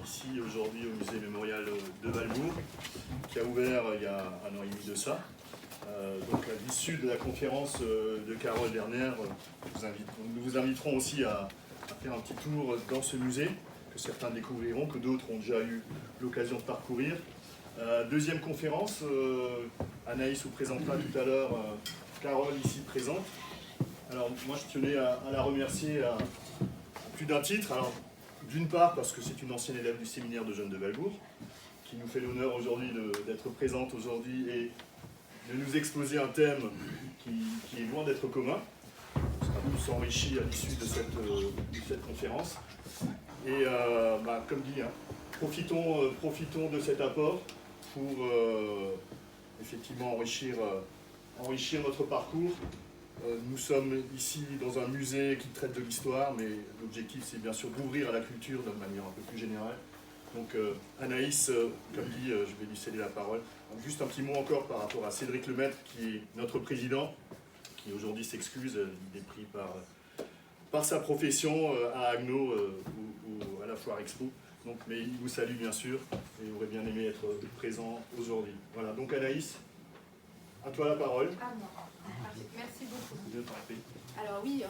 ici aujourd'hui au musée mémorial de Valbourg, qui a ouvert il y a 1 an et demi de ça. Donc à l'issue de la conférence de Carole Werner, nous vous inviterons aussi à faire un petit tour dans ce musée, que certains découvriront, que d'autres ont déjà eu l'occasion de parcourir. Deuxième conférence, Anaïs vous présentera tout à l'heure Carole ici présente. Alors moi je tenais à la remercier à plus d'un titre. Alors d'une part parce que c'est une ancienne élève du séminaire de jeunes de Valbourg, qui nous fait l'honneur aujourd'hui d'être présente aujourd'hui et de nous exposer un thème qui est loin d'être commun. On sera tous enrichis à l'issue de cette conférence. Et comme dit, profitons de cet apport pour effectivement enrichir notre parcours. Nous sommes ici dans un musée qui traite de l'histoire, mais l'objectif c'est bien sûr d'ouvrir à la culture d'une manière un peu plus générale. Donc Anaïs, comme dit, je vais lui céder la parole. Donc, juste un petit mot encore par rapport à Cédric Lemaître, qui est notre président, qui aujourd'hui s'excuse, il est pris par sa profession à Agno ou à la Foire Expo. Donc, mais il vous salue bien sûr et aurait bien aimé être présent aujourd'hui. Voilà, donc Anaïs, à toi la parole. À moi. Merci beaucoup. De t'en prie. Alors oui,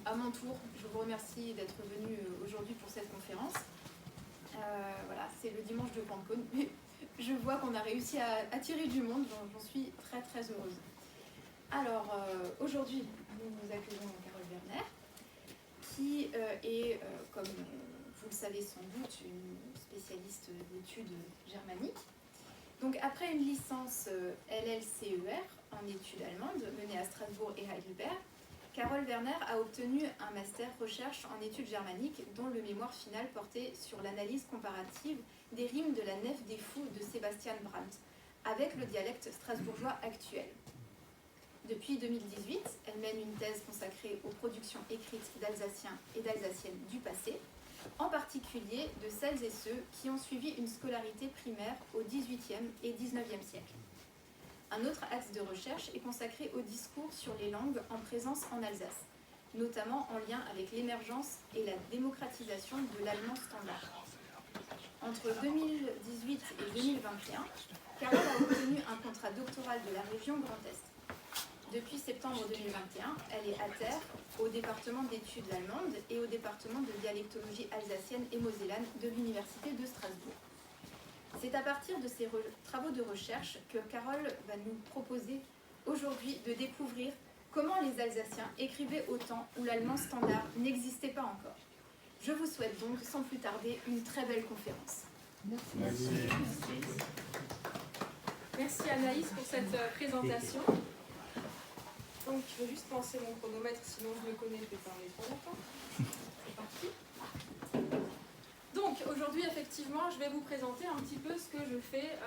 à mon tour, je vous remercie d'être venu aujourd'hui pour cette conférence. Voilà, c'est le dimanche de Pentecôte, mais je vois qu'on a réussi à attirer du monde, j'en suis très très heureuse. Alors aujourd'hui, nous accueillons Carole Werner, qui est, comme vous le savez sans doute, une spécialiste d'études germaniques. Donc après une licence LLCER en études allemandes menée à Strasbourg et Heidelberg, Carole Werner a obtenu un master recherche en études germaniques dont le mémoire final portait sur l'analyse comparative des rimes de la Nef des Fous de Sebastian Brandt avec le dialecte strasbourgeois actuel. Depuis 2018, elle mène une thèse consacrée aux productions écrites d'Alsaciens et d'Alsaciennes du passé, en particulier de celles et ceux qui ont suivi une scolarité primaire au XVIIIe et XIXe siècle. Un autre axe de recherche est consacré au discours sur les langues en présence en Alsace, notamment en lien avec l'émergence et la démocratisation de l'allemand standard. Entre 2018 et 2021, Carole a obtenu un contrat doctoral de la région Grand Est. Depuis septembre 2021, elle est à terre au département d'études allemandes et au département de dialectologie alsacienne et mosellane de l'Université de Strasbourg. C'est à partir de ces travaux de recherche que Carole va nous proposer aujourd'hui de découvrir comment les Alsaciens écrivaient au temps où l'allemand standard n'existait pas encore. Je vous souhaite donc sans plus tarder une très belle conférence. Merci. Merci Anaïs pour cette présentation. Donc je vais juste penser mon chronomètre, sinon je le connais, je vais parler trop longtemps. C'est parti. Donc aujourd'hui effectivement je vais vous présenter un petit peu ce que je fais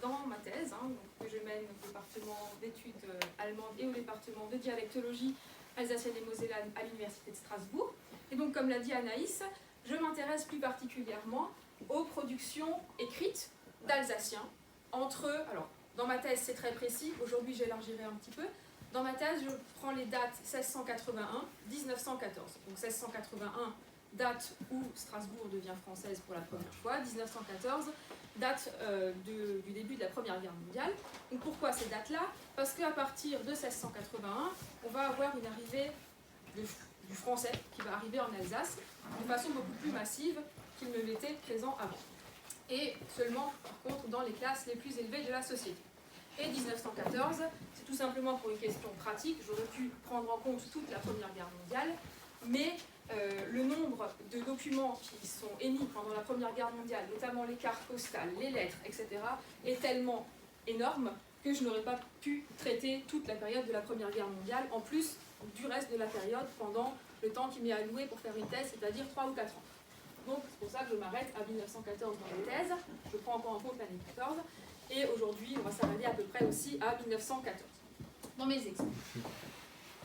dans ma thèse, donc, que je mène au département d'études allemandes et au département de dialectologie alsacienne et mosellane à l'Université de Strasbourg. Et donc comme l'a dit Anaïs, je m'intéresse plus particulièrement aux productions écrites d'Alsaciens alors dans ma thèse c'est très précis, aujourd'hui j'élargirai un petit peu. Dans ma thèse, je prends les dates 1681-1914. Donc 1681, date où Strasbourg devient française pour la première fois. 1914, date du début de la Première Guerre mondiale. Donc pourquoi ces dates-là? Parce qu'à partir de 1681, on va avoir une arrivée du français qui va arriver en Alsace de façon beaucoup plus massive qu'il ne l'était présent avant. Et seulement, par contre, dans les classes les plus élevées de la société. Et 1914, c'est tout simplement pour une question pratique. J'aurais pu prendre en compte toute la Première Guerre mondiale, mais le nombre de documents qui sont émis pendant la Première Guerre mondiale, notamment les cartes postales, les lettres, etc., est tellement énorme que je n'aurais pas pu traiter toute la période de la Première Guerre mondiale, en plus du reste de la période pendant le temps qui m'est alloué pour faire une thèse, c'est-à-dire 3 ou 4 ans. Donc c'est pour ça que je m'arrête à 1914 dans la thèse, je prends encore en compte l'année 14, et aujourd'hui on va s'arrêter à peu près aussi à 1914, dans mes exemples.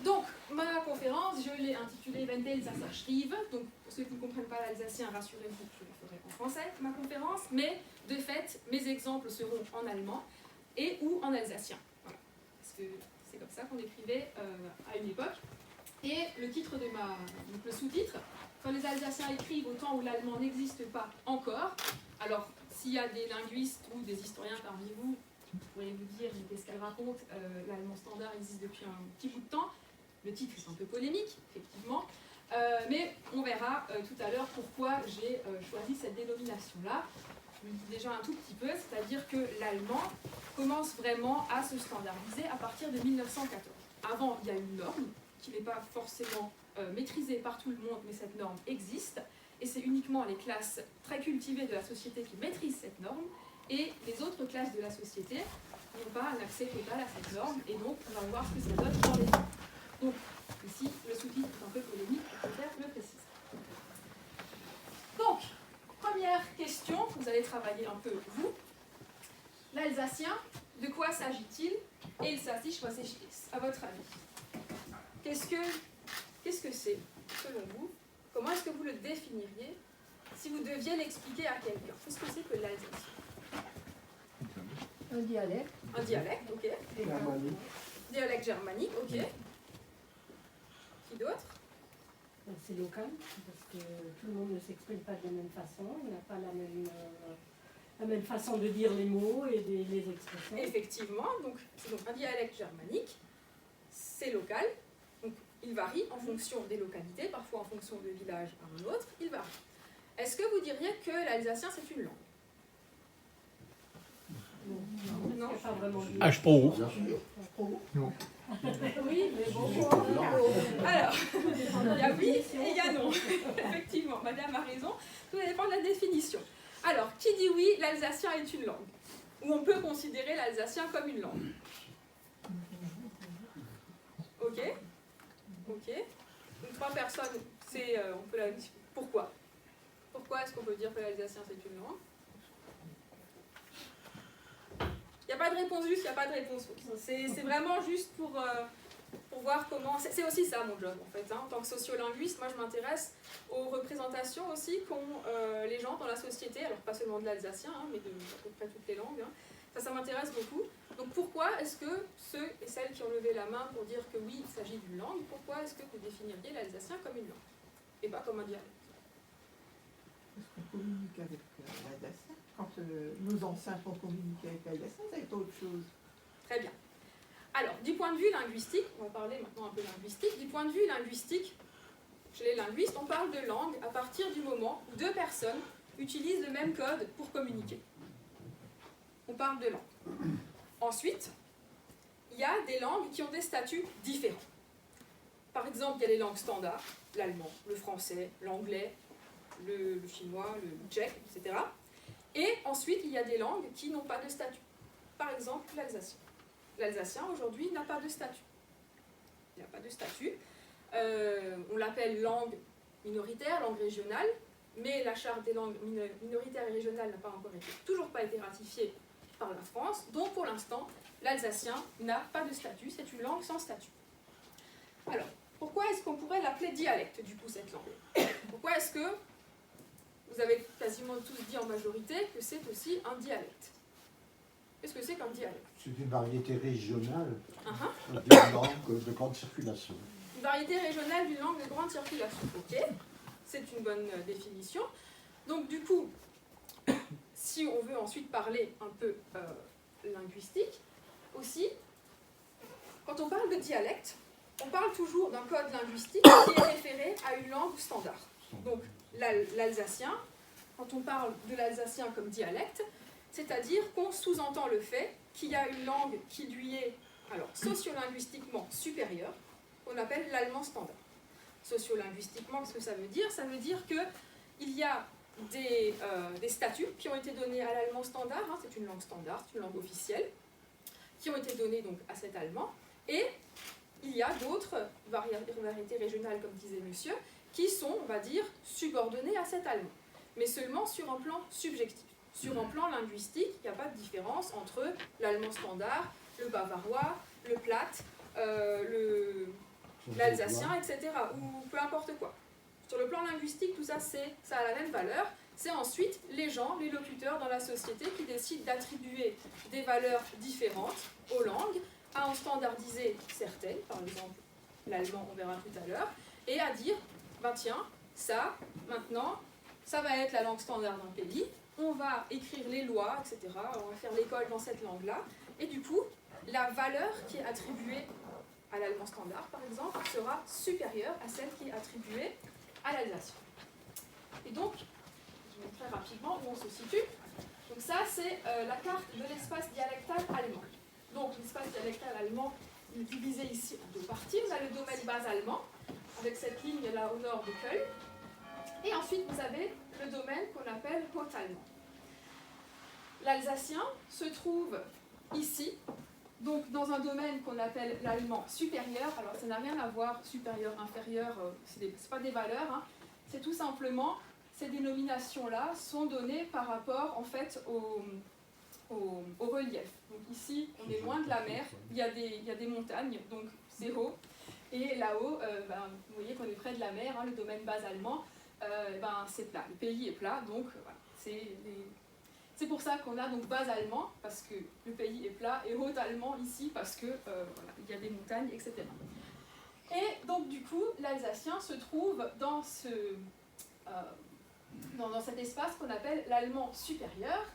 Donc ma conférence, je l'ai intitulée Wenn der Elsässer schrieb, donc pour ceux qui ne comprennent pas l'alsacien, rassurez-vous, je le ferai en français, ma conférence, mais de fait, mes exemples seront en allemand et ou en alsacien. Voilà. Parce que c'est comme ça qu'on écrivait à une époque. Et le titre de donc le sous-titre, quand les Alsaciens écrivent au temps où l'allemand n'existe pas encore, alors s'il y a des linguistes ou des historiens parmi vous, vous pourriez vous dire qu'est-ce qu'elle raconte, l'allemand standard existe depuis un petit bout de temps, le titre est un peu polémique, effectivement, mais on verra tout à l'heure pourquoi j'ai choisi cette dénomination-là. Je le dis déjà un tout petit peu, c'est-à-dire que l'allemand commence vraiment à se standardiser à partir de 1914. Avant, il y a une norme qui n'est pas forcément maîtrisée par tout le monde, mais cette norme existe, et c'est uniquement les classes très cultivées de la société qui maîtrisent cette norme, et les autres classes de la société n'ont pas un accès total à cette norme, et donc on va voir ce que ça donne dans les normes. Donc, ici, le sous-titre est un peu polémique, je préfère le préciser. Donc, première question, vous allez travailler un peu vous. L'alsacien, de quoi s'agit-il? Et il s'agit, was ist es, à votre avis? Qu'est-ce que c'est, selon vous? Comment est-ce que vous le définiriez si vous deviez l'expliquer à quelqu'un? Qu'est-ce que c'est que l'alsacien? Un dialecte. Un dialecte, ok. Germanique. Dialecte germanique, ok. Qui d'autre? C'est local, parce que tout le monde ne s'exprime pas de la même façon, on n'a pas la même façon de dire les mots et les expressions. Effectivement, donc c'est donc un dialecte germanique, c'est local, donc il varie en fonction des localités, parfois en fonction de village à un autre, il varie. Est-ce que vous diriez que l'alsacien c'est une langue? Non. Pas vraiment. H-Pro. Non. Oui, mais bon. Alors, il y a oui et il y a non. Effectivement, madame a raison, tout dépend de la définition. Alors, qui dit oui, l'alsacien est une langue? Ou on peut considérer l'alsacien comme une langue? Ok. Ok. Donc, 3 personnes, c'est, on peut la... Pourquoi? Pourquoi est-ce qu'on peut dire que l'alsacien c'est une langue? Il n'y a pas de réponse juste, il n'y a pas de réponse fausse. C'est vraiment juste pour voir comment... C'est aussi ça mon job en fait. Hein. En tant que sociolinguiste, moi je m'intéresse aux représentations aussi qu'ont les gens dans la société, alors pas seulement de l'alsacien, hein, mais de à peu près toutes les langues. Hein. Ça m'intéresse beaucoup. Donc pourquoi est-ce que ceux et celles qui ont levé la main pour dire que oui, il s'agit d'une langue, pourquoi est-ce que vous définiriez l'alsacien comme une langue et pas comme un dialecte? Parce qu'on communique avec l'alsacien. Quand nos anciens font communiquer avec l'alsacien, c'est autre chose. Très bien. Alors, du point de vue linguistique, on va parler maintenant un peu linguistique, du point de vue linguistique, chez les linguistes, on parle de langue à partir du moment où 2 personnes utilisent le même code pour communiquer. On parle de langue. Ensuite, il y a des langues qui ont des statuts différents. Par exemple, il y a les langues standards, l'allemand, le français, l'anglais, le chinois, le tchèque, etc. Et ensuite, il y a des langues qui n'ont pas de statut. Par exemple, l'alsacien. L'alsacien, aujourd'hui, n'a pas de statut. Il n'a pas de statut. On l'appelle langue minoritaire, langue régionale, mais la charte des langues minoritaires et régionales n'a toujours pas été ratifiée par la France. Donc, pour l'instant, l'alsacien n'a pas de statut. C'est une langue sans statut. Alors, pourquoi est-ce qu'on pourrait l'appeler dialecte, du coup, cette langue? Pourquoi est-ce que vous avez quasiment tous dit en majorité que c'est aussi un dialecte? Qu'est-ce que c'est qu'un dialecte? C'est une variété régionale Uh-huh. d'une langue de grande circulation. Une variété régionale d'une langue de grande circulation. Ok, c'est une bonne définition. Donc du coup, si on veut ensuite parler un peu linguistique, aussi, quand on parle de dialecte, on parle toujours d'un code linguistique qui est référé à une langue standard. Donc l'alsacien, quand on parle de l'alsacien comme dialecte, c'est-à-dire qu'on sous-entend le fait qu'il y a une langue qui lui est alors sociolinguistiquement supérieure, qu'on appelle l'allemand standard. Sociolinguistiquement, qu'est-ce que ça veut dire? Ça veut dire qu'il y a des statuts qui ont été donnés à l'allemand standard, hein, c'est une langue standard, c'est une langue officielle, qui ont été donnés donc à cet allemand, et il y a d'autres variétés régionales, comme disait monsieur, qui sont, on va dire, subordonnées à cet allemand, mais seulement sur un plan subjectif. Sur un plan linguistique, il n'y a pas de différence entre l'allemand standard, le bavarois, le platte, l'alsacien, etc. Ou peu importe quoi. Sur le plan linguistique, tout ça, ça a la même valeur. C'est ensuite les gens, les locuteurs dans la société qui décident d'attribuer des valeurs différentes aux langues, à en standardiser certaines, par exemple l'allemand, on verra tout à l'heure, et à dire, ben tiens, Ça, maintenant, ça va être la langue standard d'un pays. On va écrire les lois, etc. On va faire l'école dans cette langue-là. Et du coup, la valeur qui est attribuée à l'allemand standard, par exemple, sera supérieure à celle qui est attribuée à l'alsacien. Et donc, je vais montrer rapidement où on se situe. Donc ça, c'est la carte de l'espace dialectal allemand. Donc l'espace dialectal allemand est divisé ici en deux parties. Vous avez le domaine bas allemand, avec cette ligne-là au nord de Köln. Et ensuite, vous avez le domaine qu'on appelle haut-allemand. L'alsacien se trouve ici, donc dans un domaine qu'on appelle l'allemand supérieur. Alors ça n'a rien à voir, supérieur, inférieur, c'est pas des valeurs, hein. C'est tout simplement, ces dénominations-là sont données par rapport en fait au relief. Donc ici, on est loin de la mer, il y a des montagnes, donc c'est haut. Et là-haut, vous voyez qu'on est près de la mer, hein, le domaine bas allemand, c'est plat, le pays est plat, donc voilà, c'est pour ça qu'on a donc bas allemand, parce que le pays est plat, et haut allemand ici, parce que voilà, il y a des montagnes, etc. Et donc du coup, l'alsacien se trouve dans dans cet espace qu'on appelle l'allemand supérieur,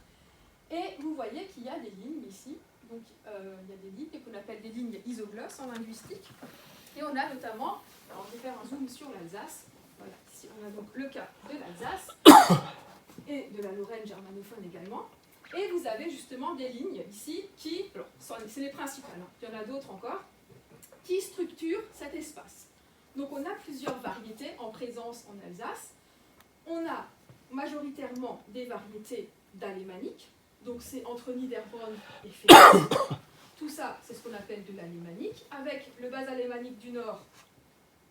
et vous voyez qu'il y a des lignes ici, donc il y a des lignes qu'on appelle des lignes isoglosses en linguistique, et on a notamment, alors je vais faire un zoom sur l'Alsace, voilà, ici on a donc le cas de l'Alsace, et de la Lorraine germanophone également. Et vous avez justement des lignes ici qui, alors c'est les principales, hein, il y en a d'autres encore, qui structurent cet espace. Donc on a plusieurs variétés en présence en Alsace. On a majoritairement des variétés d'alémanique, donc c'est entre Niederbronn et Fehmarn. Tout ça, c'est ce qu'on appelle de l'alémanique, avec le bas alémanique du nord,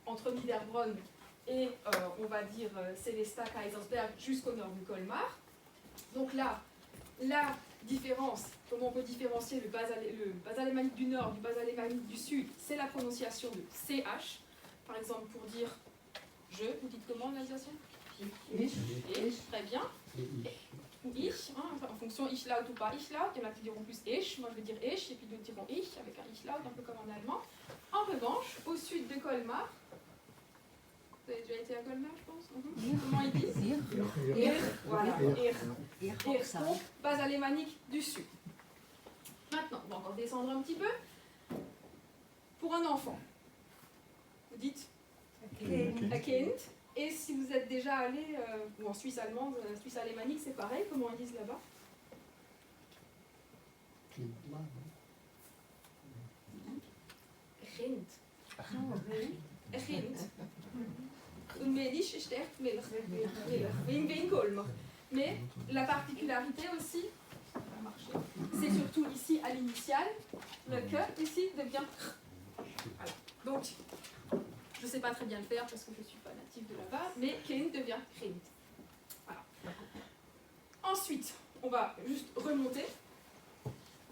entre Niederbronn et on va dire Sélestat, Kaisersberg jusqu'au nord de Colmar. Donc là, la différence, comment on peut différencier le bas alémanique du nord du bas alémanique du sud, c'est la prononciation de CH. Par exemple, pour dire je, vous dites comment en alsacien? Ich, très bien. Ou ich, hein, en fonction ich laut ou pas ich laut. Il y en a qui diront plus ich, moi je vais dire ich, et puis d'autres diront ich, avec un ich laut, un peu comme en allemand. En revanche, au sud de Colmar, vous avez déjà été à Colmar, je pense. Comment ils disent? Voilà. Donc, base alémanique du sud. Maintenant, on va encore descendre un petit peu. Pour un enfant, vous dites a kind. Et si vous êtes déjà allé, ou en Suisse allemande, Suisse alémanique, c'est pareil. Comment ils disent là-bas? Rind. Rind. Een medisch is echt milch. Wie Colmar. Mais la particularité aussi, c'est surtout ici à l'initiale, le que ici devient. Voilà. Donc, je ne sais pas très bien le faire parce que je ne suis pas native de là-bas, mais Kind devient Kind. Voilà. Ensuite, on va juste remonter.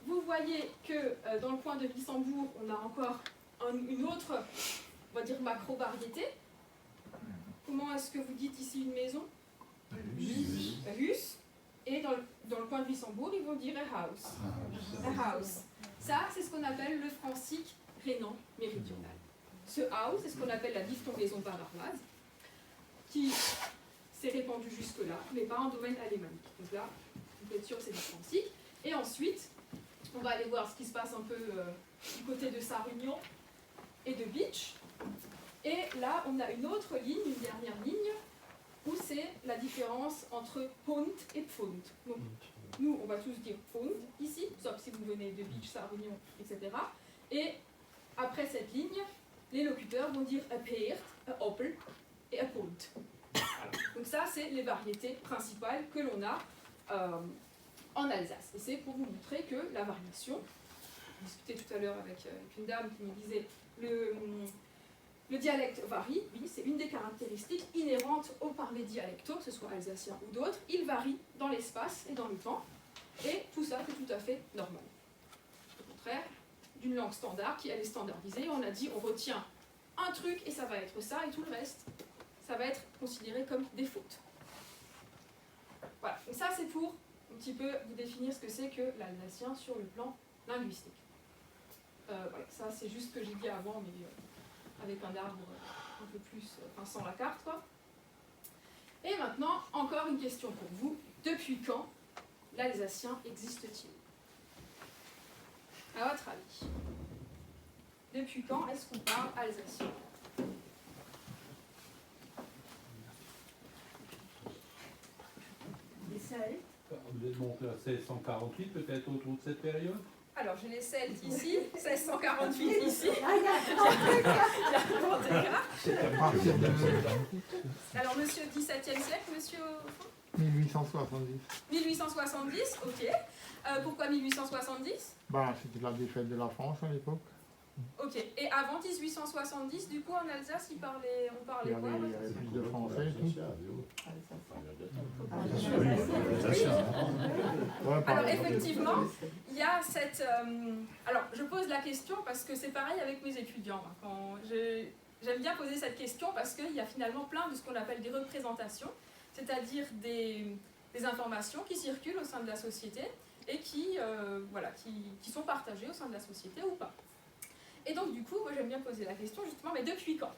Vous voyez que dans le coin de Wissembourg, on a encore une autre, on va dire macro-variété. Comment est-ce que vous dites ici une maison? Un hus. Et dans le coin de Wissembourg, ils vont dire a house. A house. Ça, c'est ce qu'on appelle le francique rhénan méridional. Ce house, c'est ce qu'on appelle la diphtongaison bavaroise, qui s'est répandue jusque-là, mais pas en domaine alémanique. Donc là, vous pouvez être sûr que c'est du francique. Et ensuite, on va aller voir ce qui se passe un peu du côté de Sarre-Union et de Bitche. Et là, on a une autre ligne, une dernière ligne, où c'est la différence entre Pont et Pfund. Donc, nous, on va tous dire Pfund ici, sauf si vous venez de Bitche, Sarre-Union, etc. Et après cette ligne, les locuteurs vont dire a peert, a oppel et a Pont. Voilà. Donc ça, c'est les variétés principales que l'on a en Alsace. Et c'est pour vous montrer que la variation, je discutais tout à l'heure avec une dame qui me disait le dialecte varie, oui, c'est une des caractéristiques inhérentes au parler dialectaux, que ce soit alsacien ou d'autres, il varie dans l'espace et dans le temps, et tout ça c'est tout à fait normal. Au contraire d'une langue standard qui elle est standardisée, on a dit on retient un truc et ça va être ça, et tout le reste, ça va être considéré comme des fautes. Voilà, donc ça c'est pour un petit peu vous définir ce que c'est que l'alsacien sur le plan linguistique. Voilà, ça c'est juste ce que j'ai dit avant, mais avec un arbre un peu plus, enfin sans la carte quoi. Et maintenant, encore une question pour vous. Depuis quand l'alsacien existe-t-il? À votre avis, depuis quand est-ce qu'on parle alsacien? Les Celtes. Vous êtes monté à 1648, peut-être autour de cette période? Alors, j'ai les Celtes ici, 1648 ici. Ah, il y a C'est à partir de Alors, monsieur 17e siècle, monsieur 1870. 1870, ok. Pourquoi 1870? Bah, c'était la défaite de la France à l'époque. Ok. Et avant 1870, du coup, en Alsace, on Il parlait y quoi? avait plus de Français et tout. Ouais, par Alors, exemple. effectivement, il y a cette... alors, je pose la question parce que c'est pareil avec mes étudiants. Hein. J'aime bien poser cette question parce qu'il y a finalement plein de ce qu'on appelle des représentations, c'est-à-dire des informations qui circulent au sein de la société et qui sont partagées au sein de la société ou pas. Et donc, du coup, moi, j'aime bien poser la question, justement, mais depuis quand?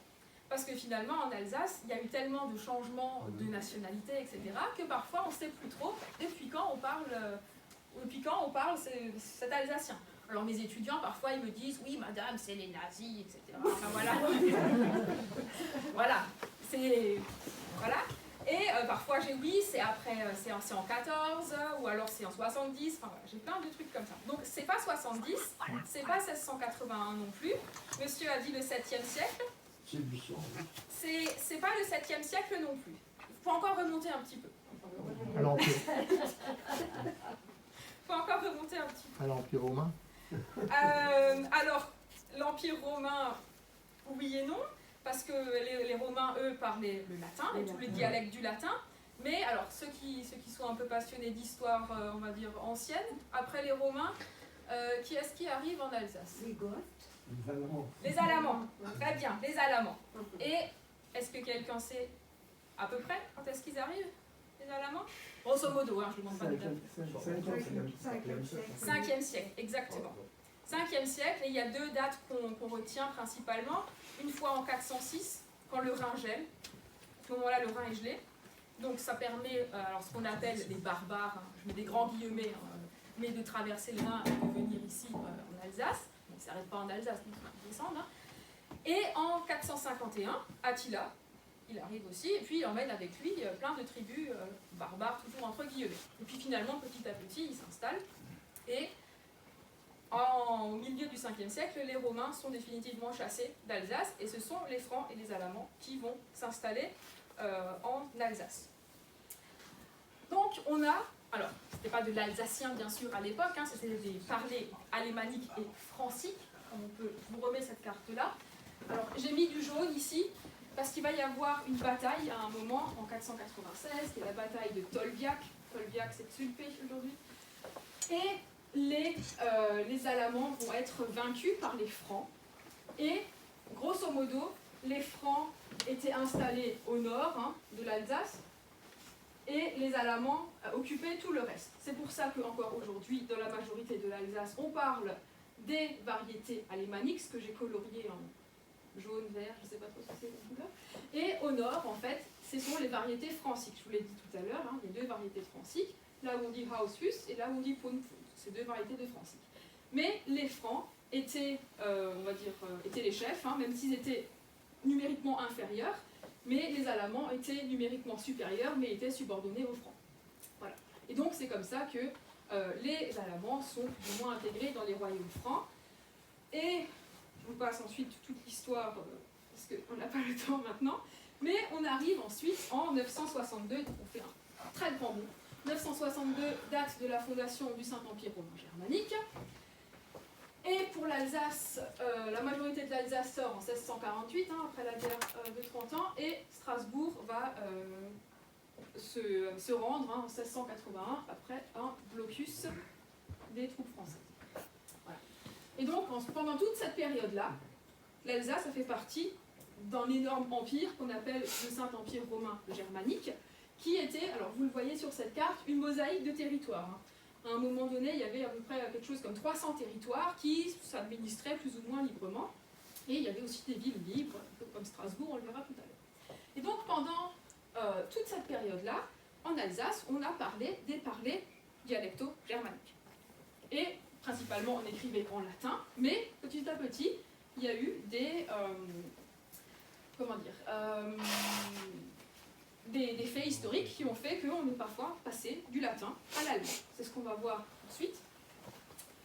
Parce que finalement, en Alsace, il y a eu tellement de changements de nationalité, etc., que parfois, on ne sait plus trop depuis quand on parle cet alsacien. Alors, mes étudiants, parfois, ils me disent, oui, madame, c'est les nazis, etc. Enfin, voilà. Voilà. Voilà. Et parfois, j'ai oui, c'est après, c'est en 14, ou alors c'est en 70, enfin, voilà, j'ai plein de trucs comme ça. Donc, c'est pas 70, c'est pas 1681 non plus. Monsieur a dit le 7e siècle. C'est 800. C'est pas le 7e siècle non plus. Il faut encore remonter un petit peu. À l'Empire Faut encore remonter un petit peu. à l'Empire romain. Alors, l'Empire romain, oui et non, parce que les Romains, eux, parlaient le latin et tous les dialectes du latin. Mais alors, ceux qui sont un peu passionnés d'histoire, on va dire, ancienne, après les Romains, qui est-ce qui arrive en Alsace? Les Goths. Les Alamans. Très bien, les Alamans. Et est-ce que quelqu'un sait à peu près quand est-ce qu'ils arrivent, les Alamans? Grosso modo, hein, je ne demande pas de date. 5e siècle, exactement. 5e siècle, et il y a deux dates qu'on retient principalement. Une fois en 406, quand le Rhin gèle. À ce moment-là, le Rhin est gelé. Donc ça permet, alors ce qu'on appelle les barbares, hein, je mets des grands guillemets, hein, mais de traverser le Rhin et de venir ici en Alsace. Donc ça n'arrête pas en Alsace, donc ils descendent. Hein. Et en 451, Attila, il arrive aussi, et puis il emmène avec lui plein de tribus barbares, toujours entre guillemets. Et puis finalement, petit à petit, il s'installe. Et au milieu du 5e siècle, les Romains sont définitivement chassés d'Alsace, et ce sont les Francs et les Alamans qui vont s'installer en Alsace. Donc on a, alors c'était pas de l'alsacien bien sûr à l'époque, hein, c'était des parlers alémaniques et franciques, comme je vous remets cette carte là. Alors j'ai mis du jaune ici, parce qu'il va y avoir une bataille à un moment en 496, qui est la bataille de Tolbiac. Tolbiac, c'est Tsulpé aujourd'hui. Et les Alamans vont être vaincus par les Francs. Et grosso modo, les Francs étaient installés au nord de l'Alsace et les Alamans occupaient tout le reste. C'est pour ça qu'encore aujourd'hui, dans la majorité de l'Alsace, on parle des variétés alémaniques, ce que j'ai colorié en jaune, vert, je ne sais pas trop ce que c'est la couleur. Et au nord, en fait, ce sont les variétés franciques. Je vous l'ai dit tout à l'heure, hein, il y a deux variétés de franciques, là où on dit Hausfuss et là où on dit Punpun. C'est deux variétés de franciques. Mais les Francs étaient, étaient les chefs, hein, même s'ils étaient numériquement inférieurs, mais les Alamans étaient numériquement supérieurs, mais étaient subordonnés aux Francs. Voilà. Et donc c'est comme ça que les Alamans sont plus ou moins intégrés dans les royaumes francs. Et je vous passe ensuite toute l'histoire, parce qu'on n'a pas le temps maintenant, mais on arrive ensuite en 962, donc on fait un très grand bond. 962 date de la fondation du Saint-Empire romain germanique. Et pour l'Alsace, la majorité de l'Alsace sort en 1648, hein, après la guerre de 30 ans, et Strasbourg va se rendre en 1681 après un blocus des troupes françaises. Voilà. Et donc, pendant toute cette période-là, l'Alsace a fait partie d'un énorme empire qu'on appelle le Saint-Empire romain germanique, qui était, alors vous le voyez sur cette carte, une mosaïque de territoires. Hein. À un moment donné, il y avait à peu près quelque chose comme 300 territoires qui s'administraient plus ou moins librement. Et il y avait aussi des villes libres, comme Strasbourg, on le verra tout à l'heure. Et donc pendant toute cette période-là, en Alsace, on a parlé des parlers dialecto-germaniques. Et principalement, on écrivait en latin, mais petit à petit, il y a eu des faits historiques qui ont fait qu'on est parfois passé du latin à l'allemand. C'est ce qu'on va voir tout de suite.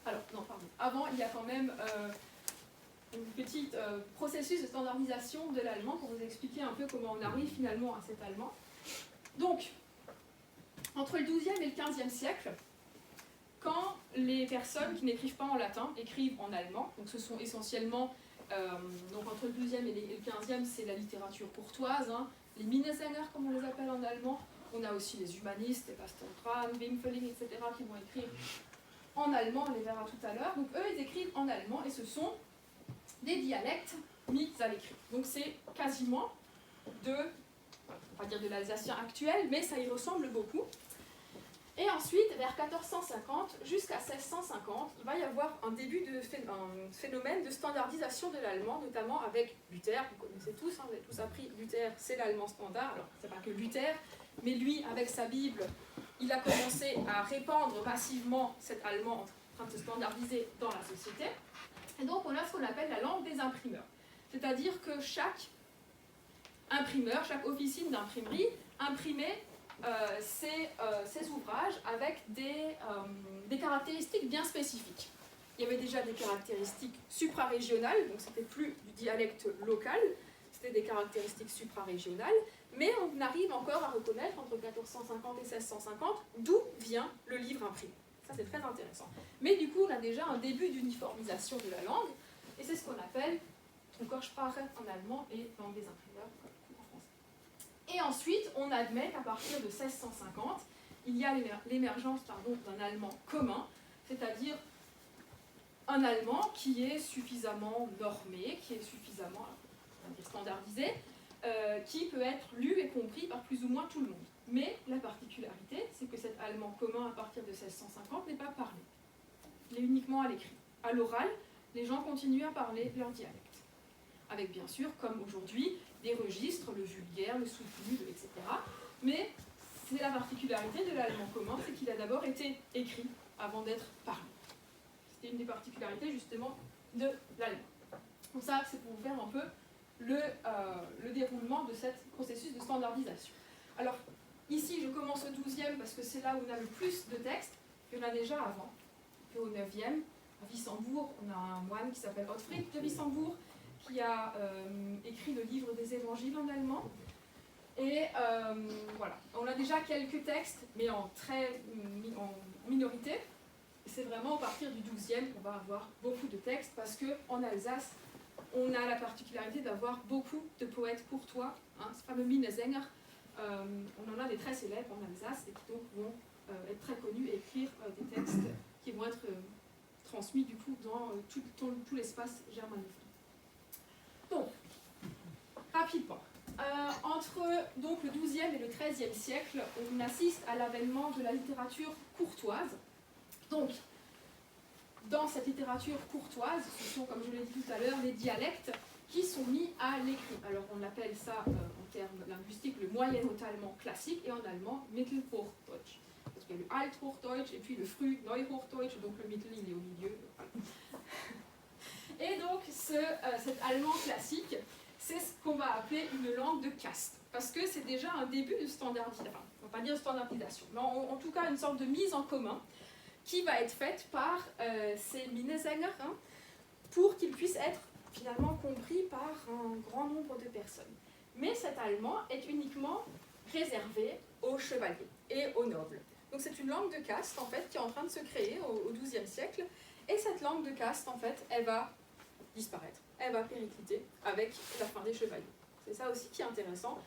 Alors, non, pardon. Avant, il y a quand même un petit processus de standardisation de l'allemand pour vous expliquer un peu comment on arrive finalement à cet allemand. Donc, entre le XIIe et le XVe siècle, quand les personnes qui n'écrivent pas en latin écrivent en allemand, donc ce sont essentiellement, donc entre le XIIe et le XVe, c'est la littérature courtoise, hein, les Minnesänger comme on les appelle en allemand, on a aussi les humanistes, les Pastor Tran, Wimfeling, etc. qui vont écrire en allemand, on les verra tout à l'heure. Donc eux, ils écrivent en allemand et ce sont des dialectes mis à l'écrit. Donc c'est quasiment on va dire de l'alsacien actuel, mais ça y ressemble beaucoup. Et ensuite, vers 1450 jusqu'à 1650, il va y avoir un début de phénomène de standardisation de l'allemand, notamment avec Luther, vous connaissez tous, hein, vous avez tous appris, Luther c'est l'allemand standard, alors c'est pas que Luther, mais lui, avec sa Bible, il a commencé à répandre massivement cet allemand en train de se standardiser dans la société. Et donc on a ce qu'on appelle la langue des imprimeurs. C'est-à-dire que chaque imprimeur, chaque officine d'imprimerie imprimait ses ouvrages avec des caractéristiques bien spécifiques. Il y avait déjà des caractéristiques suprarégionales, donc c'était plus du dialecte local, c'était des caractéristiques suprarégionales, mais on arrive encore à reconnaître entre 1450 et 1650 d'où vient le livre imprimé. Ça c'est très intéressant. Mais du coup on a déjà un début d'uniformisation de la langue, et c'est ce qu'on appelle Druckersprache en allemand et langue des imprimeurs en français. Et ensuite on admet qu'à partir de 1650, il y a l'émergence d'un allemand commun, c'est-à-dire un allemand qui est suffisamment normé, qui est suffisamment standardisé, qui peut être lu et compris par plus ou moins tout le monde. Mais la particularité, c'est que cet allemand commun à partir de 1650 n'est pas parlé. Il est uniquement à l'écrit. À l'oral, les gens continuent à parler leur dialecte. Avec bien sûr, comme aujourd'hui, des registres, le vulgaire, le soutenu, etc. Mais c'est la particularité de l'allemand commun, c'est qu'il a d'abord été écrit avant d'être parlé. C'était une des particularités justement de l'allemand. Donc ça, c'est pour vous faire un peu le déroulement de ce processus de standardisation. Alors, ici, je commence au 12e parce que c'est là où on a le plus de textes. Il y en a déjà avant. Puis au 9e, à Wissembourg, on a un moine qui s'appelle Ottfried de Wissembourg qui a écrit le livre des évangiles en allemand. Et voilà, on a déjà quelques textes, mais en minorité. C'est vraiment à partir du 12e qu'on va avoir beaucoup de textes parce qu'en Alsace, on a la particularité d'avoir beaucoup de poètes courtois, hein, ce fameux Minnesänger. On en a des très célèbres en Alsace et qui donc vont être très connus et écrire des textes qui vont être transmis du coup dans tout l'espace germanophone. Donc, rapidement, entre donc, le 12e et le 13e siècle, on assiste à l'avènement de la littérature courtoise. Donc, dans cette littérature courtoise, ce sont, comme je l'ai dit tout à l'heure, les dialectes qui sont mis à l'écrit. Alors, on appelle ça, en termes linguistiques, le moyen-haut allemand classique et en allemand Mittelhochdeutsch. Parce qu'il y a le Althochdeutsch et puis le Frühneuhochdeutsch, donc le Mittel, il est au milieu. Et donc, cet allemand classique, c'est ce qu'on va appeler une langue de caste. Parce que c'est déjà un début de standardisation, enfin, on ne va pas dire standardisation, mais en tout cas une sorte de mise en commun qui va être faite par ces Minnesänger pour qu'ils puissent être finalement compris par un grand nombre de personnes. Mais cet allemand est uniquement réservé aux chevaliers et aux nobles. Donc c'est une langue de caste en fait qui est en train de se créer au XIIe siècle, et cette langue de caste en fait elle va disparaître, elle va péricliter avec la fin des chevaliers. C'est ça aussi qui est intéressant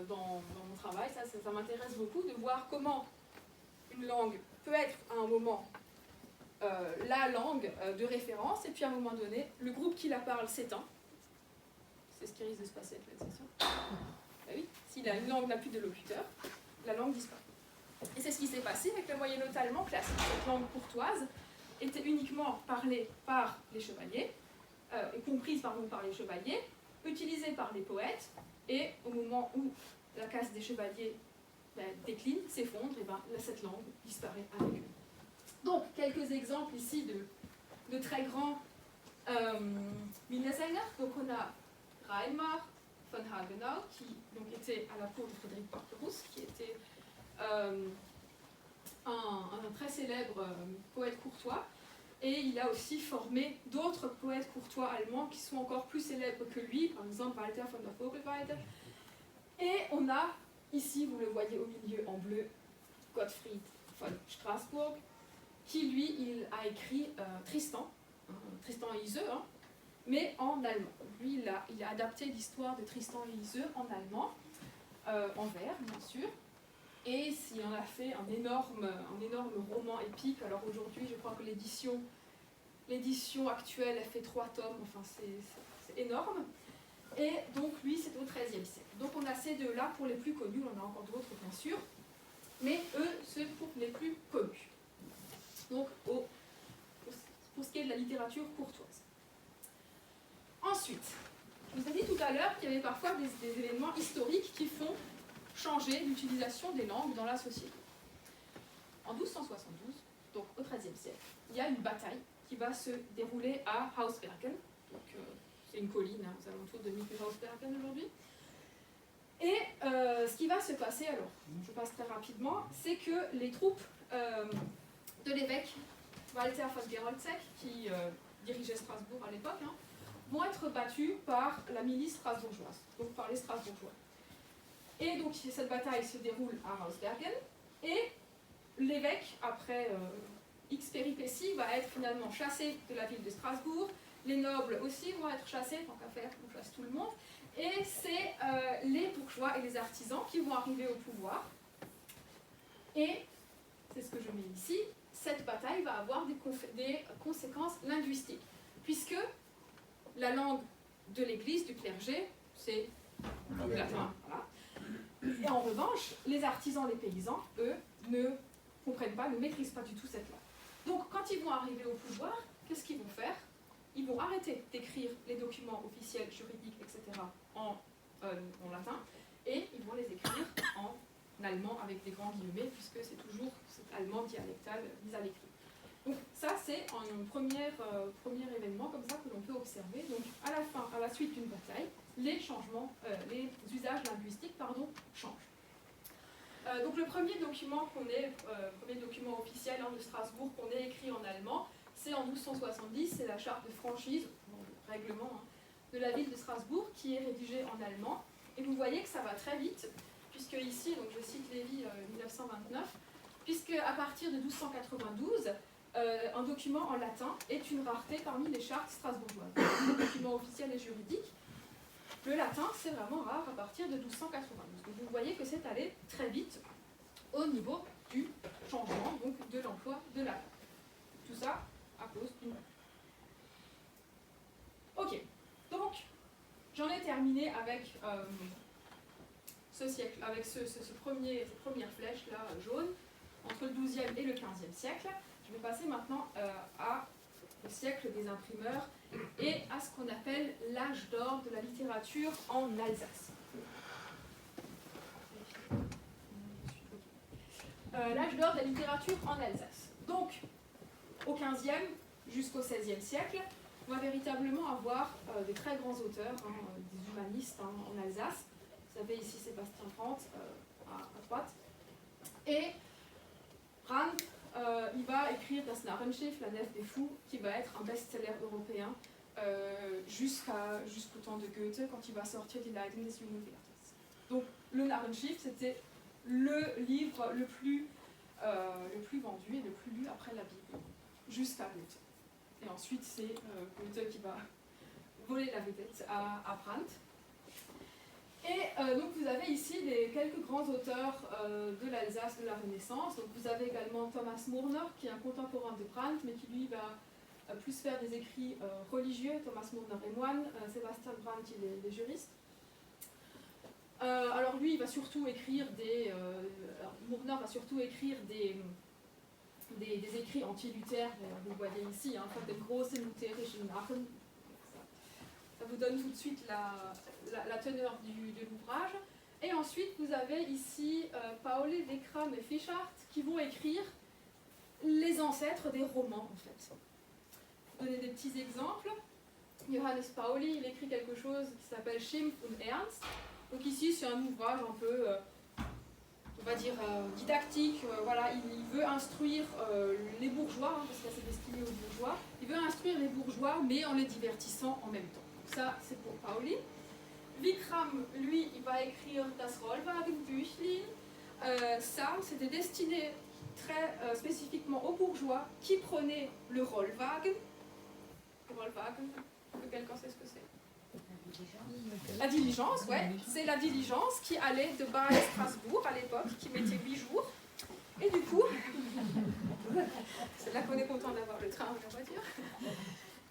dans mon travail, ça m'intéresse beaucoup de voir comment une langue peut être à un moment la langue de référence, et puis à un moment donné, le groupe qui la parle s'éteint. C'est ce qui risque de se passer avec l'Alsacien. Ben oui, si une langue n'a plus de locuteur, la langue disparaît. Et c'est ce qui s'est passé avec le moyen-haut allemand classique. Cette langue courtoise était uniquement parlée par les chevaliers, et comprise par les chevaliers, utilisée par les poètes, et au moment où la caste des chevaliers décline, s'effondre, et cette langue disparaît avec eux. Donc, quelques exemples ici de très grands Minnesänger. Donc, on a Reinmar von Hagenau, qui donc, était à la cour de Frédéric Barberousse, qui était un très célèbre poète courtois. Et il a aussi formé d'autres poètes courtois allemands qui sont encore plus célèbres que lui, par exemple Walter von der Vogelweide. Et on a, ici, vous le voyez au milieu en bleu, Gottfried von Straßburg, qui lui, il a écrit Tristan, Tristan et Iseult, mais en allemand. Lui, il a adapté l'histoire de Tristan et Iseult en allemand, en vers, bien sûr. Et il en a fait un énorme roman épique. Alors aujourd'hui, je crois que l'édition actuelle, elle fait 3 tomes, enfin c'est énorme. Et donc lui, c'est au XIIIe siècle. Donc on a ces deux-là pour les plus connus, on a encore d'autres bien sûr, mais eux, c'est pour les plus connus. Donc pour ce qui est de la littérature courtoise. Ensuite, je vous ai dit tout à l'heure qu'il y avait parfois des événements historiques qui font changer l'utilisation des langues dans la société. En 1272, donc au XIIIe siècle, il y a une bataille qui va se dérouler à Hausbergen. C'est une colline aux alentours de Mittelhausbergen aujourd'hui. Et ce qui va se passer, alors je passe très rapidement, c'est que les troupes de l'évêque Walter von Geroldzek, qui dirigeait Strasbourg à l'époque, vont être battues par la milice strasbourgeoise, donc par les Strasbourgeois. Et donc cette bataille se déroule à Hausbergen, et l'évêque, après X péripéties, va être finalement chassé de la ville de Strasbourg. Les nobles aussi vont être chassés, tant qu'à faire, on chasse tout le monde. Et c'est les bourgeois et les artisans qui vont arriver au pouvoir. Et, c'est ce que je mets ici, cette bataille va avoir des conséquences linguistiques, puisque la langue de l'église, du clergé, c'est le latin. Voilà. Et en revanche, les artisans, les paysans, eux, ne comprennent pas, ne maîtrisent pas du tout cette langue. Donc, quand ils vont arriver au pouvoir, qu'est-ce qu'ils vont faire? Ils vont arrêter d'écrire les documents officiels, juridiques, etc. en latin, et ils vont les écrire en allemand avec des grands guillemets, puisque c'est toujours cet allemand dialectal mis à l'écrit. Donc ça, c'est un premier événement comme ça que l'on peut observer. Donc à la suite d'une bataille, les usages linguistiques, changent. Donc le premier document officiel de Strasbourg qu'on ait écrit en allemand, c'est en 1270, c'est la charte de franchise, le règlement de la ville de Strasbourg, qui est rédigée en allemand. Et vous voyez que ça va très vite, puisque ici, donc je cite Lévy 1929, puisque à partir de 1292, un document en latin est une rareté parmi les chartes strasbourgeoises. Les documents officiels et juridiques, le latin c'est vraiment rare à partir de 1292. Donc vous voyez que c'est allé très vite au niveau du changement, donc de l'emploi de la langue. Tout ça à cause d'une... Ok, donc j'en ai terminé avec ce siècle, avec cette première flèche là jaune, entre le XIIe et le XVe siècle. Je vais passer maintenant au siècle des imprimeurs et à ce qu'on appelle l'âge d'or de la littérature en Alsace. L'âge d'or de la littérature en Alsace. Donc, au XVe jusqu'au XVIe siècle, on va véritablement avoir des très grands auteurs, des humanistes en Alsace. Vous savez ici Sébastien Brandt à droite. Et Brandt, il va écrire Das Narrenschiff, La Nef des Fous, qui va être un best-seller européen jusqu'au temps de Goethe, quand il va sortir Die Leiden des jungen Werthers. Donc le Narrenschiff, c'était le livre le plus vendu et le plus lu après la Bible, jusqu'à Goethe. Et ensuite, c'est Goethe qui va voler la vedette à Brandt. Et donc vous avez ici quelques grands auteurs de l'Alsace de la Renaissance. Donc vous avez également Thomas Murner, qui est un contemporain de Brandt, mais qui lui va plus faire des écrits religieux. Thomas Murner est moine, Sébastien Brandt il est juriste. Alors lui, il va surtout écrire Murner va surtout écrire des écrits anti-Luther, vous le voyez ici, des grosses lutherischen Nachen. Ça vous donne tout de suite la teneur de l'ouvrage. Et ensuite, vous avez ici Pauli, Vikram et Fischart qui vont écrire les ancêtres des romans, en fait. Je vais donner des petits exemples. Johannes Pauli, il écrit quelque chose qui s'appelle Schimpf und Ernst. Donc ici, c'est un ouvrage un peu, on va dire, didactique. Voilà, il veut instruire les bourgeois, hein, parce que c'est destiné aux bourgeois. Il veut instruire les bourgeois, mais en les divertissant en même temps. Donc ça, c'est pour Pauli. Vikram, lui, il va écrire Das Rollwagenbüchlein. Ça, c'était destiné très spécifiquement aux bourgeois qui prenaient le Rollwagen. Le Rollwagen, quelqu'un sait ce que c'est? La diligence, ouais. C'est la diligence qui allait de Bâle à Strasbourg à l'époque, qui mettait 8 jours. Et du coup, c'est là qu'on est content d'avoir le train ou la voiture.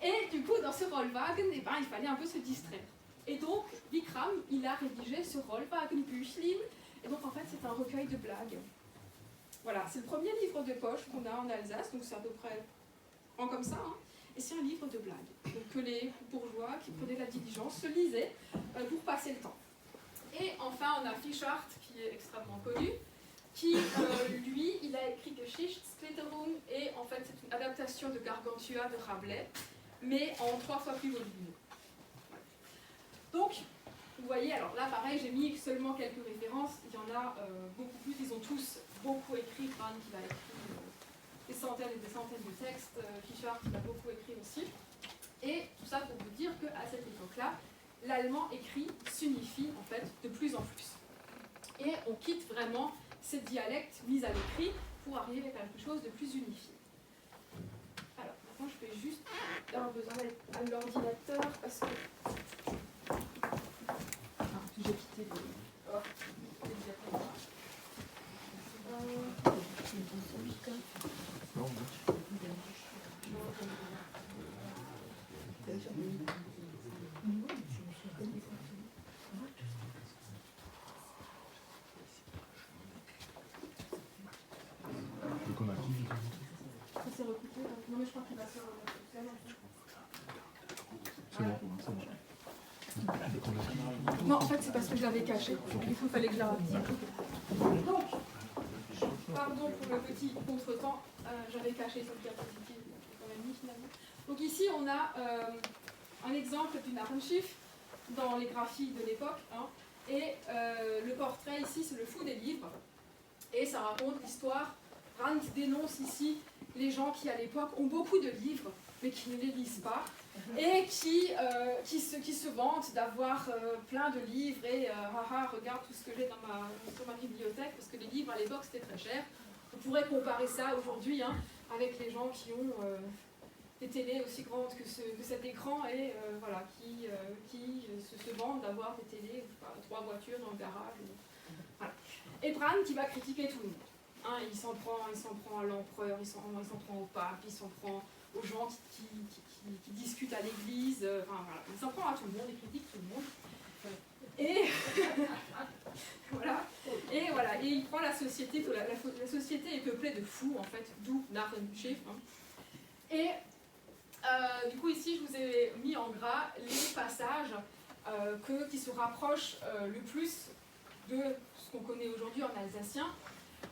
Et du coup, dans ce Rollwagen, eh ben, il fallait un peu se distraire. Et donc, Vikram, il a rédigé ce Rollwagenbüchlein. Et donc, en fait, c'est un recueil de blagues. Voilà, c'est le premier livre de poche qu'on a en Alsace, donc c'est à peu près en comme ça. Hein. Et c'est un livre de blagues. Donc, que les bourgeois qui prenaient la diligence se lisaient pour passer le temps. Et enfin, on a Fischart, qui est extrêmement connu, qui, lui, il a écrit Geschichtssplitterung, et en fait, c'est une adaptation de Gargantua de Rabelais, mais en 3 fois plus volumineux. Donc, vous voyez, alors là, pareil, j'ai mis seulement quelques références. Il y en a beaucoup plus. Ils ont tous beaucoup écrit. Brand qui va écrire des centaines et des centaines de textes. Fischart qui va beaucoup écrire aussi. Et tout ça pour vous dire qu'à cette époque-là, l'allemand écrit s'unifie en fait de plus en plus. Et on quitte vraiment ces dialectes mis à l'écrit pour arriver à quelque chose de plus unifié. Alors, maintenant, je vais juste avoir besoin d'aller à l'ordinateur parce que j'ai quitté le... Oh, c'est déjà pas grave. Ça s'est recoupé. Non mais je crois qu'il va se Non, en fait, c'est parce que je l'avais caché. Du coup, il fallait que je la retire. Donc, pardon pour le petit contretemps, j'avais caché cette diapositive, j'ai quand même mis finalement. Donc ici, on a un exemple du Narrenschiff dans les graphies de l'époque. Hein, et le portrait ici, c'est le fou des livres. Et ça raconte l'histoire. Rand dénonce ici les gens qui, à l'époque, ont beaucoup de livres, mais qui ne les lisent pas. Et qui se vantent d'avoir plein de livres et haha, regarde tout ce que j'ai sur ma bibliothèque, parce que les livres à l'époque c'était très cher. On pourrait comparer ça aujourd'hui hein, avec les gens qui ont des télés aussi grandes que cet écran et voilà, qui se vantent d'avoir des télés, 3 voitures dans le garage. Voilà. Et Brand qui va critiquer tout le monde. Hein, il s'en prend à l'empereur, il s'en prend au pape, il s'en prend aux gens qui discutent à l'église, enfin voilà, il s'en prend à tout le monde, il critique tout le monde. Et voilà, et il prend la société, la société est peuplée de fous en fait, d'où Narrenschiff. Hein. Et du coup ici je vous ai mis en gras les passages qui se rapprochent le plus de ce qu'on connaît aujourd'hui en alsacien.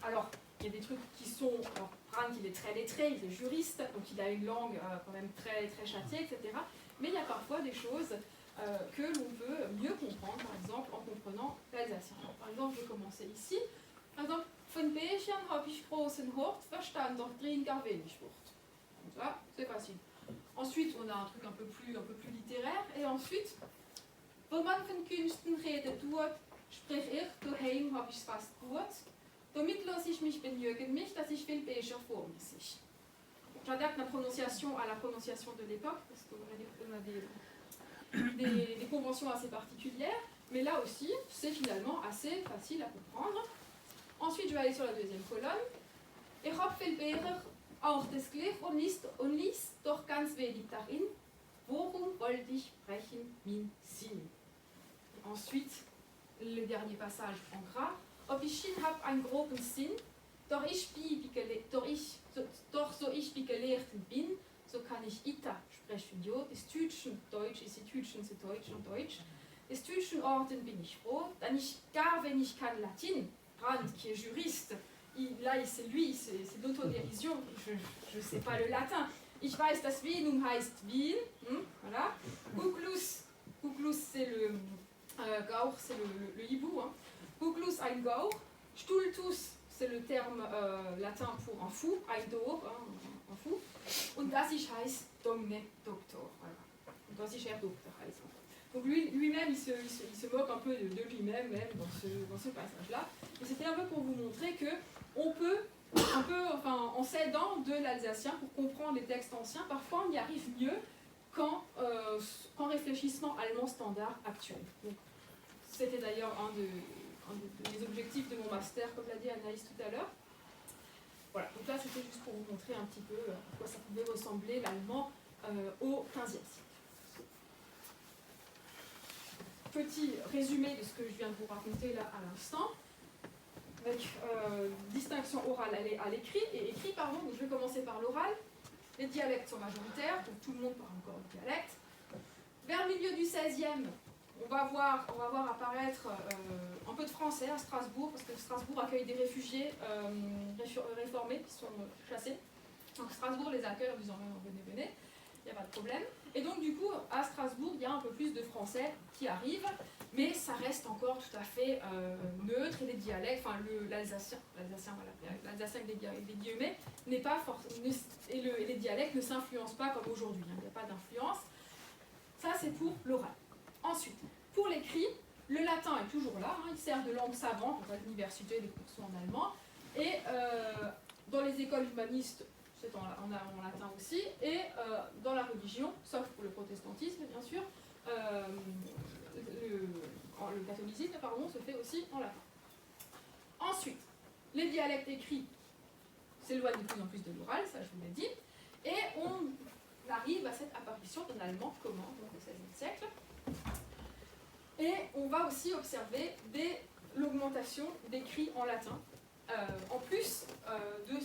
Alors, il y a des trucs qui sont... Alors, Brand, il est très lettré, il est juriste, donc il a une langue quand même très, très châtiée, etc. Mais il y a parfois des choses que l'on peut mieux comprendre, par exemple, en comprenant l'alsacien. Par exemple, je vais commencer ici. Par exemple, von Bächern habe ich großen Hort verstanden, doch drin gar wenig Wort. Donc ça, c'est facile. Ensuite, on a un truc un peu plus littéraire. Et ensuite, wo man von Künsten redet tut, sprich ich, daheim habe ich's fast gut. Damit lasse ich mich begnügen mich, dass ich viel Becher vor mir sich. J'adapte ma prononciation à la prononciation de l'époque, parce qu'on a des conventions assez particulières, mais là aussi, c'est finalement assez facile à comprendre. Ensuite, je vais aller sur la deuxième colonne. Ich hab viel Becher auch des Glück und liest doch ganz wenig darin. Worum wollte ich sprechen, min Sinn? Ensuite, le dernier passage en gras. Ob ich hab einen groben Sinn, doch so ich wie Gelehrten bin, so kann ich Ita sprechen. Jo, ist Tütschen Deutsch, ist die Tütschen, c'est Deutsch und Deutsch. Des Türkischen Orden bin ich froh, dann ich gar wenn ich kann Latin, Brand qui est juriste, c'est lui, c'est l'autodérision, je ne sais pas le latin. Ich weiß, dass Wienum heißt Wien, voilà. Kuklus c'est le Gauch, c'est le hibou, hein. Kuklus ein Gauch, Stultus c'est le terme latin pour un fou, ein Dor, hein, un fou. Und das ich heißt Domne Doktor, voilà. Und das ich Herr Doktor heißt. Donc lui-même, il se moque un peu de lui-même, même dans ce passage-là. Et c'était un peu pour vous montrer que on peut, en s'aidant de l'alsacien pour comprendre les textes anciens, parfois on y arrive mieux qu'en réfléchissant allemand standard actuel. Donc, c'était d'ailleurs un des objectifs de mon master, comme l'a dit Anaïs tout à l'heure. Voilà, donc là c'était juste pour vous montrer un petit peu à quoi ça pouvait ressembler l'allemand au XVe siècle. Petit résumé de ce que je viens de vous raconter là à l'instant, avec distinction orale à l'écrit, donc je vais commencer par l'oral. Les dialectes sont majoritaires, donc tout le monde parle encore le dialecte. Vers le milieu du XVIe, on va voir apparaître un peu de français à Strasbourg, parce que Strasbourg accueille des réfugiés réformés qui sont chassés. Donc Strasbourg les accueille en disant venez, il n'y a pas de problème. Et donc du coup, à Strasbourg, il y a un peu plus de français qui arrivent, mais ça reste encore tout à fait neutre, et les dialectes, enfin l'alsacien avec des guillemets, n'est pas et les dialectes ne s'influencent pas comme aujourd'hui, hein, il n'y a pas d'influence. Ça c'est pour l'oral. Ensuite, pour l'écrit, le latin est toujours là, hein, il sert de langue savante, à l'université, les cours sont en allemand, et dans les écoles humanistes, c'est en latin aussi, et dans la religion, sauf pour le protestantisme bien sûr, le catholicisme se fait aussi en latin. Ensuite, les dialectes écrits s'éloignent de plus en plus de l'oral, ça je vous l'ai dit, et on arrive à cette apparition d'un allemand commun, donc au XVIe siècle, et on va aussi observer l'augmentation d'écrits en latin, en plus de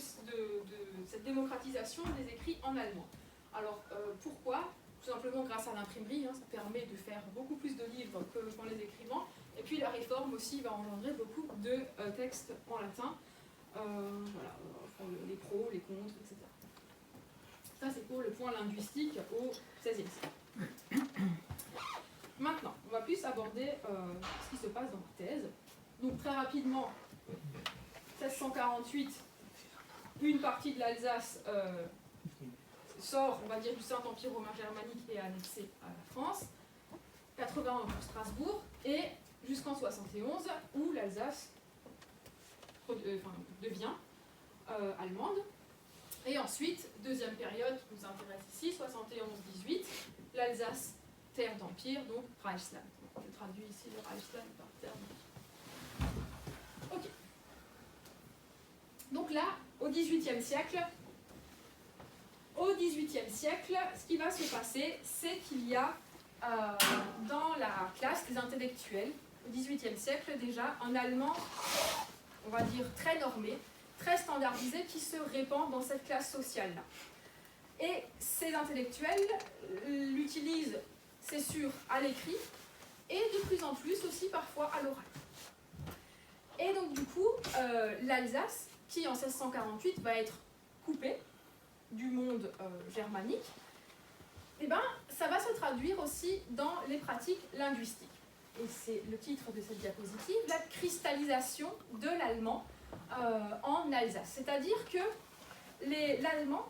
cette démocratisation des écrits en allemand. Alors pourquoi ? Tout simplement grâce à l'imprimerie, hein, ça permet de faire beaucoup plus de livres qu'en les écrivant, et puis la réforme aussi va engendrer beaucoup de textes en latin, les pros, les contre, etc. Ça c'est pour le point linguistique au XVIe siècle. Maintenant, on va plus aborder ce qui se passe dans ma thèse. Donc très rapidement, 1648, une partie de l'Alsace sort, on va dire, du Saint-Empire romain germanique et est annexée à la France. 81 pour Strasbourg, et jusqu'en 71, où l'Alsace devient allemande. Et ensuite, deuxième période qui nous intéresse ici, 71-18, l'Alsace, terre d'empire, donc Reichsland. Je traduis ici le Reichsland par terre d'empire. Ok. Donc là, au XVIIIe siècle, ce qui va se passer, c'est qu'il y a dans la classe des intellectuels, au XVIIIe siècle déjà, un allemand, on va dire très normé, très standardisé, qui se répand dans cette classe sociale-là. Et ces intellectuels l'utilisent, c'est sûr, à l'écrit, et de plus en plus aussi parfois à l'oral. Et donc du coup, l'Alsace, qui en 1648 va être coupée du monde germanique, et ben, ça va se traduire aussi dans les pratiques linguistiques. Et c'est le titre de cette diapositive, la cristallisation de l'allemand en Alsace. C'est-à-dire que l'allemand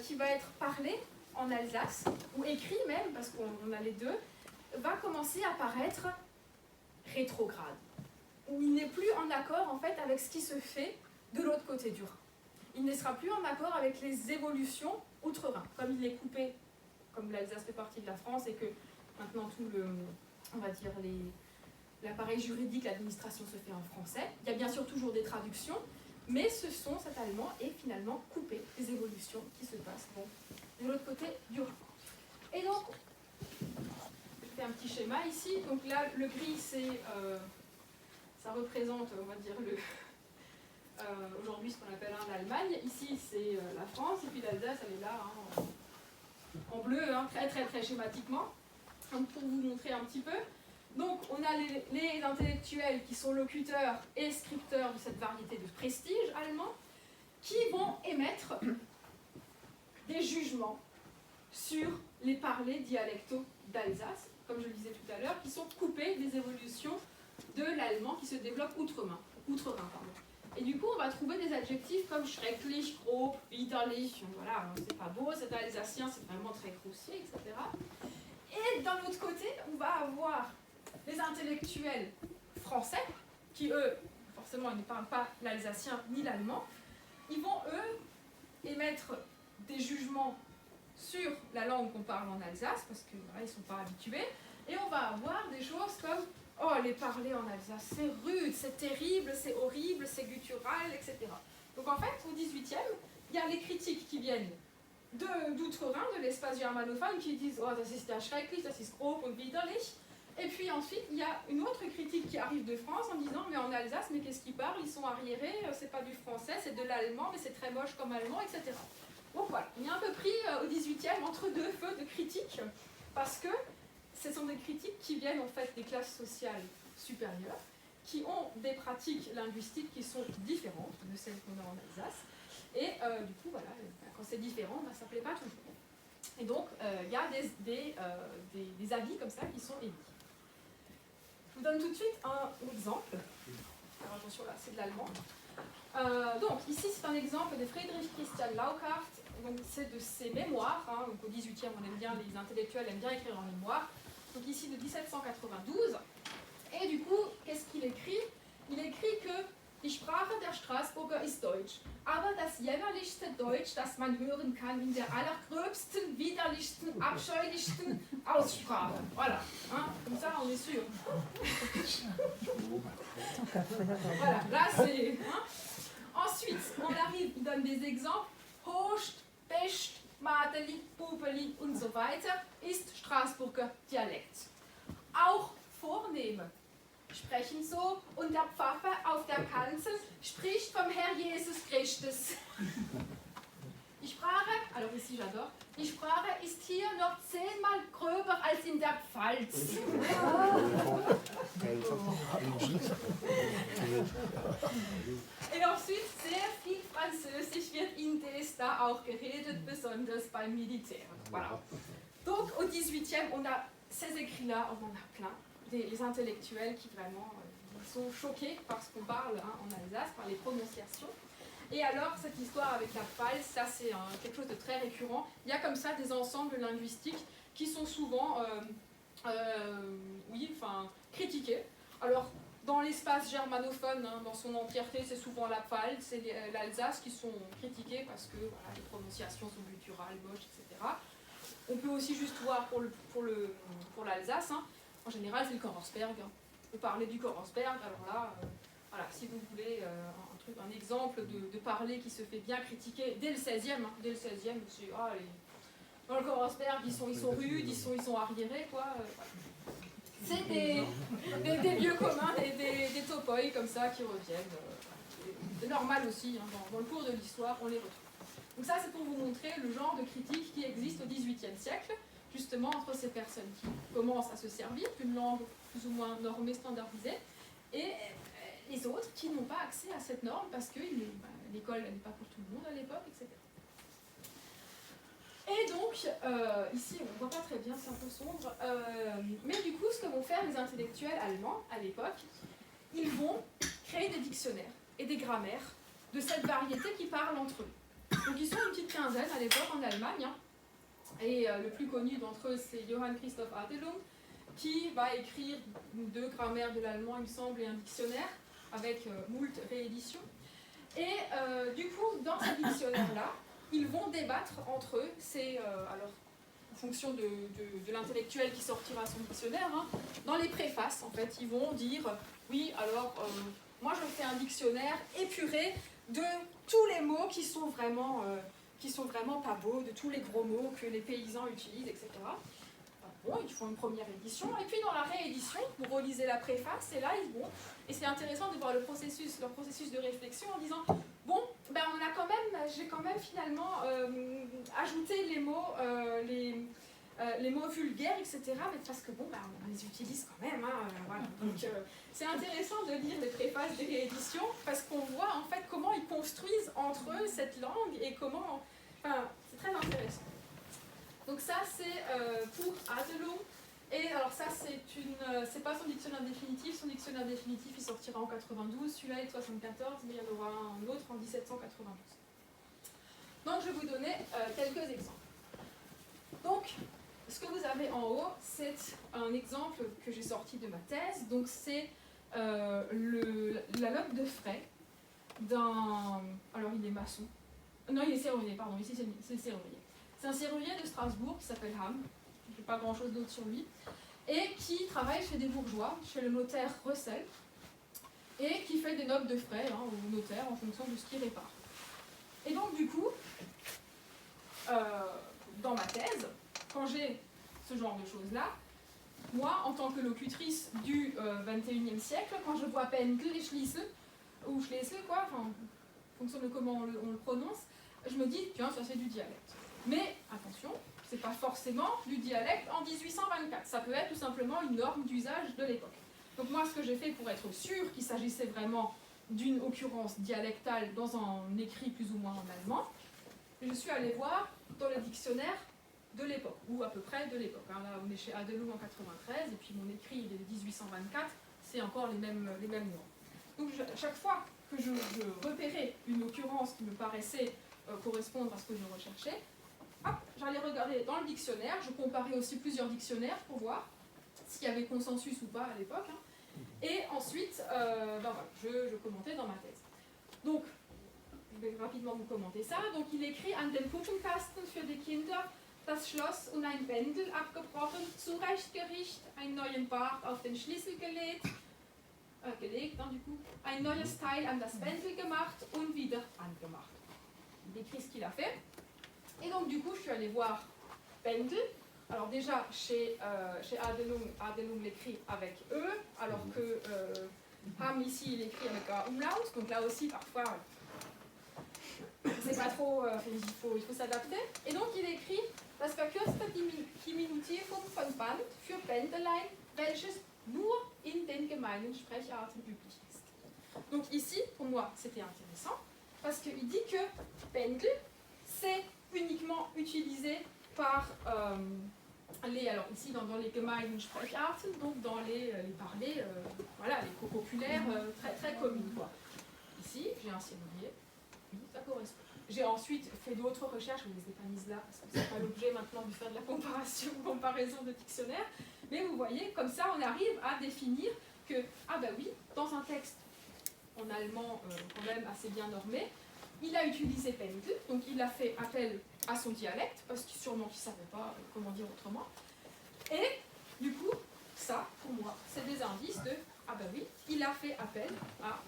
qui va être parlé en Alsace, ou écrit même, parce qu'on a les deux, va commencer à paraître rétrograde. Il n'est plus en accord en fait avec ce qui se fait de l'autre côté du Rhin. Il ne sera plus en accord avec les évolutions outre-Rhin. Comme il est coupé, comme l'Alsace fait partie de la France et que maintenant tout on va dire l'appareil juridique, l'administration se fait en français, il y a bien sûr toujours des traductions, mais cet allemand est finalement coupé des évolutions qui se passent de l'autre côté du Rhin. Et donc, je fais un petit schéma ici. Donc là, le gris, ça représente, on va dire, aujourd'hui ce qu'on appelle l'Allemagne. Ici, c'est la France, et puis l'Alsace, elle est là, en bleu, très très très schématiquement. Donc pour vous montrer un petit peu, Donc on a les intellectuels qui sont locuteurs et scripteurs de cette variété de prestige allemand, qui vont émettre des jugements sur les parlers dialectaux d'Alsace, comme je le disais tout à l'heure, qui sont coupés des évolutions de l'allemand qui se développe outre-Rhin. Et du coup, on va trouver des adjectifs comme schrecklich, grob, widerlich, voilà, c'est pas beau, c'est alsacien, c'est vraiment très grossier, etc. Et d'un autre côté, on va avoir les intellectuels français, qui eux, forcément, ils ne parlent pas l'alsacien ni l'allemand, ils vont eux émettre des jugements sur la langue qu'on parle en Alsace, parce qu'ils voilà, ne sont pas habitués, et on va avoir des choses comme « Oh, les parler en Alsace, c'est rude, c'est terrible, c'est horrible, c'est guttural, etc. » Donc en fait, au XVIIIe, il y a les critiques qui viennent d'outre-Rhin, de l'espace germanophone, qui disent « Oh, das ist ja schrecklich, das ist grob und widerlich ». Et puis ensuite, il y a une autre critique qui arrive de France en disant « Mais en Alsace, mais qu'est-ce qu'ils parlent? Ils sont arriérés, c'est pas du français, c'est de l'allemand, mais c'est très moche comme allemand, etc. » Donc voilà, on est un peu pris au XVIIIe entre deux feux de critiques, parce que ce sont des critiques qui viennent en fait des classes sociales supérieures, qui ont des pratiques linguistiques qui sont différentes de celles qu'on a en Alsace. Et du coup, voilà, quand c'est différent, ça ne plaît pas toujours. Et donc, il y a des avis comme ça qui sont émis. Je vous donne tout de suite un exemple. Alors attention, là, c'est de l'allemand. Donc, ici, c'est un exemple de Friedrich Christian Lauckart. Donc, c'est de ses mémoires. Hein. Donc, au XVIIIe, on aime bien, les intellectuels aiment bien écrire en mémoire. Donc, ici, de 1792. Et du coup, qu'est-ce qu'il écrit? Il écrit que Die Sprache der Straßburger ist Deutsch, aber das jämmerlichste Deutsch, das man hören kann in der allergröbsten, widerlichsten, abscheulichsten Aussprache. Voilà, hein, comme ça on est sûr. Voilà, là c'est... Hein. Ensuite, on arrive, il donne des exemples. Host, Pest, Madeli, Bubeli und so weiter ist Straßburger Dialekt. Auch Vornehme sprechen so und der Pfaffe auf der Kanzel spricht vom Herr Jesus Christus. Die Sprache, alors ici j'adore, die Sprache ist hier noch 10-mal gröber als in der Pfalz. Et ensuite, sehr viel Französisch wird indes da auch geredet, besonders beim Militär. Voilà. Donc au XVIIIe, on a ces écrits-là, on en a plein. Les intellectuels qui vraiment sont choqués par ce qu'on parle en Alsace, par les prononciations. Et alors, cette histoire avec la Pfalz, ça c'est quelque chose de très récurrent. Il y a comme ça des ensembles linguistiques qui sont souvent critiqués. Alors, dans l'espace germanophone, hein, dans son entièreté, c'est souvent la Pfalz et l'Alsace qui sont critiqués parce que voilà, les prononciations sont gutturales, moches, etc. On peut aussi juste voir pour l'Alsace, hein, en général, c'est le Koronsberg. On peut parler du Koronsberg, alors là, voilà, si vous voulez un exemple de parler qui se fait bien critiquer dès le 16e, hein, dès le 16e, c'est dans le Koronsberg, ils sont rudes, ils sont arriérés, quoi. C'est des lieux communs, des topoi comme ça qui reviennent. C'est normal aussi, hein, dans le cours de l'histoire, on les retrouve. Donc ça, c'est pour vous montrer le genre de critique qui existe au XVIIIe siècle, justement entre ces personnes qui commencent à se servir d'une langue plus ou moins normée, standardisée, et les autres qui n'ont pas accès à cette norme parce que l'école n'est pas pour tout le monde à l'époque, etc. Et donc, ici on ne voit pas très bien, c'est un peu sombre, mais du coup ce que vont faire les intellectuels allemands à l'époque, ils vont créer des dictionnaires et des grammaires de cette variété qui parlent entre eux. Donc ils sont une petite quinzaine à l'époque en Allemagne, hein. Et le plus connu d'entre eux, c'est Johann Christoph Adelung, qui va écrire 2 grammaires de l'allemand, il me semble, et un dictionnaire, avec moult rééditions. Et du coup, dans ces dictionnaires-là, ils vont débattre entre eux, alors, en fonction de l'intellectuel qui sortira son dictionnaire, hein, dans les préfaces, en fait, ils vont dire, oui, alors, moi je fais un dictionnaire épuré de tous les mots qui sont vraiment pas beaux, de tous les gros mots que les paysans utilisent, etc. Bon, ils font une première édition, et puis dans la réédition, vous relisez la préface, et là, et c'est intéressant de voir leur processus de réflexion en disant, bon, ben j'ai quand même finalement ajouté les mots, les mots vulgaires, etc. Mais parce que bon, on les utilise quand même. Voilà. Donc c'est intéressant de lire les préfaces des rééditions parce qu'on voit en fait comment ils construisent entre eux cette langue et comment. Enfin, c'est très intéressant. Donc ça c'est pour Adelung. Et alors ça c'est pas son dictionnaire définitif. Son dictionnaire définitif il sortira en 92. Celui-là est de 74, mais il y en aura un autre en 1792. Donc je vais vous donner quelques exemples. Donc, ce que vous avez en haut, c'est un exemple que j'ai sorti de ma thèse. Donc, c'est la note de frais d'un... Alors, il est maçon. Non, il est serrurier, pardon. Ici, c'est le serrurier. C'est un serrurier de Strasbourg qui s'appelle Ham. Je n'ai pas grand-chose d'autre sur lui. Et qui travaille chez des bourgeois, chez le notaire Russell. Et qui fait des notes de frais au notaire en fonction de ce qu'il répare. Et donc, du coup... dans ma thèse, quand j'ai ce genre de choses-là, moi, en tant que locutrice du 21e siècle, quand je vois Pendel et Schlüssel, ou Schlüssel, quoi, enfin, en fonction de comment on le prononce, je me dis, tiens, ça c'est du dialecte. Mais, attention, c'est pas forcément du dialecte en 1824, ça peut être tout simplement une norme d'usage de l'époque. Donc moi, ce que j'ai fait pour être sûre qu'il s'agissait vraiment d'une occurrence dialectale dans un écrit plus ou moins en allemand, je suis allée voir dans le dictionnaire de l'époque, ou à peu près de l'époque. Là, on est chez Adelung en 93, et puis mon écrit il est de 1824, c'est encore les mêmes normes. Donc chaque fois que je repérais une occurrence qui me paraissait correspondre à ce que je recherchais, hop, j'allais regarder dans le dictionnaire, je comparais aussi plusieurs dictionnaires pour voir s'il y avait consensus ou pas à l'époque, et ensuite, voilà, je commentais dans ma thèse. Donc, je vais rapidement vous commenter ça. Donc il écrit an den Puppenkasten für die Kinder das Schloss und ein Pendel abgebrochen, zurechtgerichtet, einen neuen Bart auf den Schlüssel gelegt, du coup, ein neues Teil an das Pendel gemacht und wieder angemacht. Il décrit ce qu'il a fait. Et donc du coup, je suis allée voir Pendel. Alors déjà, chez Adelung l'écrit avec E, alors que Ham ici, il écrit avec un umlaut. Donc là aussi, parfois... c'est pas trop, il faut s'adapter. Et donc il écrit das verkürzte Diminutivum von Band für Pendelein, welches nur in den gemeinen Sprecharten üblich ist. Donc ici, pour moi, c'était intéressant, parce qu'il dit que Pendel, c'est uniquement utilisé par alors ici dans les gemeinen Sprecharten, donc dans les parlers, voilà, les populaires très, très communs, quoi. Ici, j'ai un serrurier. Oui, ça correspond. J'ai ensuite fait d'autres recherches, je ne les ai pas mises là parce que ce n'est pas l'objet maintenant de faire de la comparaison de dictionnaire, mais vous voyez, comme ça on arrive à définir que, ah ben oui, dans un texte en allemand quand même assez bien normé, il a utilisé Pendel, donc il a fait appel à son dialecte, parce qu'il sûrement qu'il ne savait pas comment dire autrement, et du coup, ça, pour moi, c'est des indices de, ah ben oui, il a fait appel à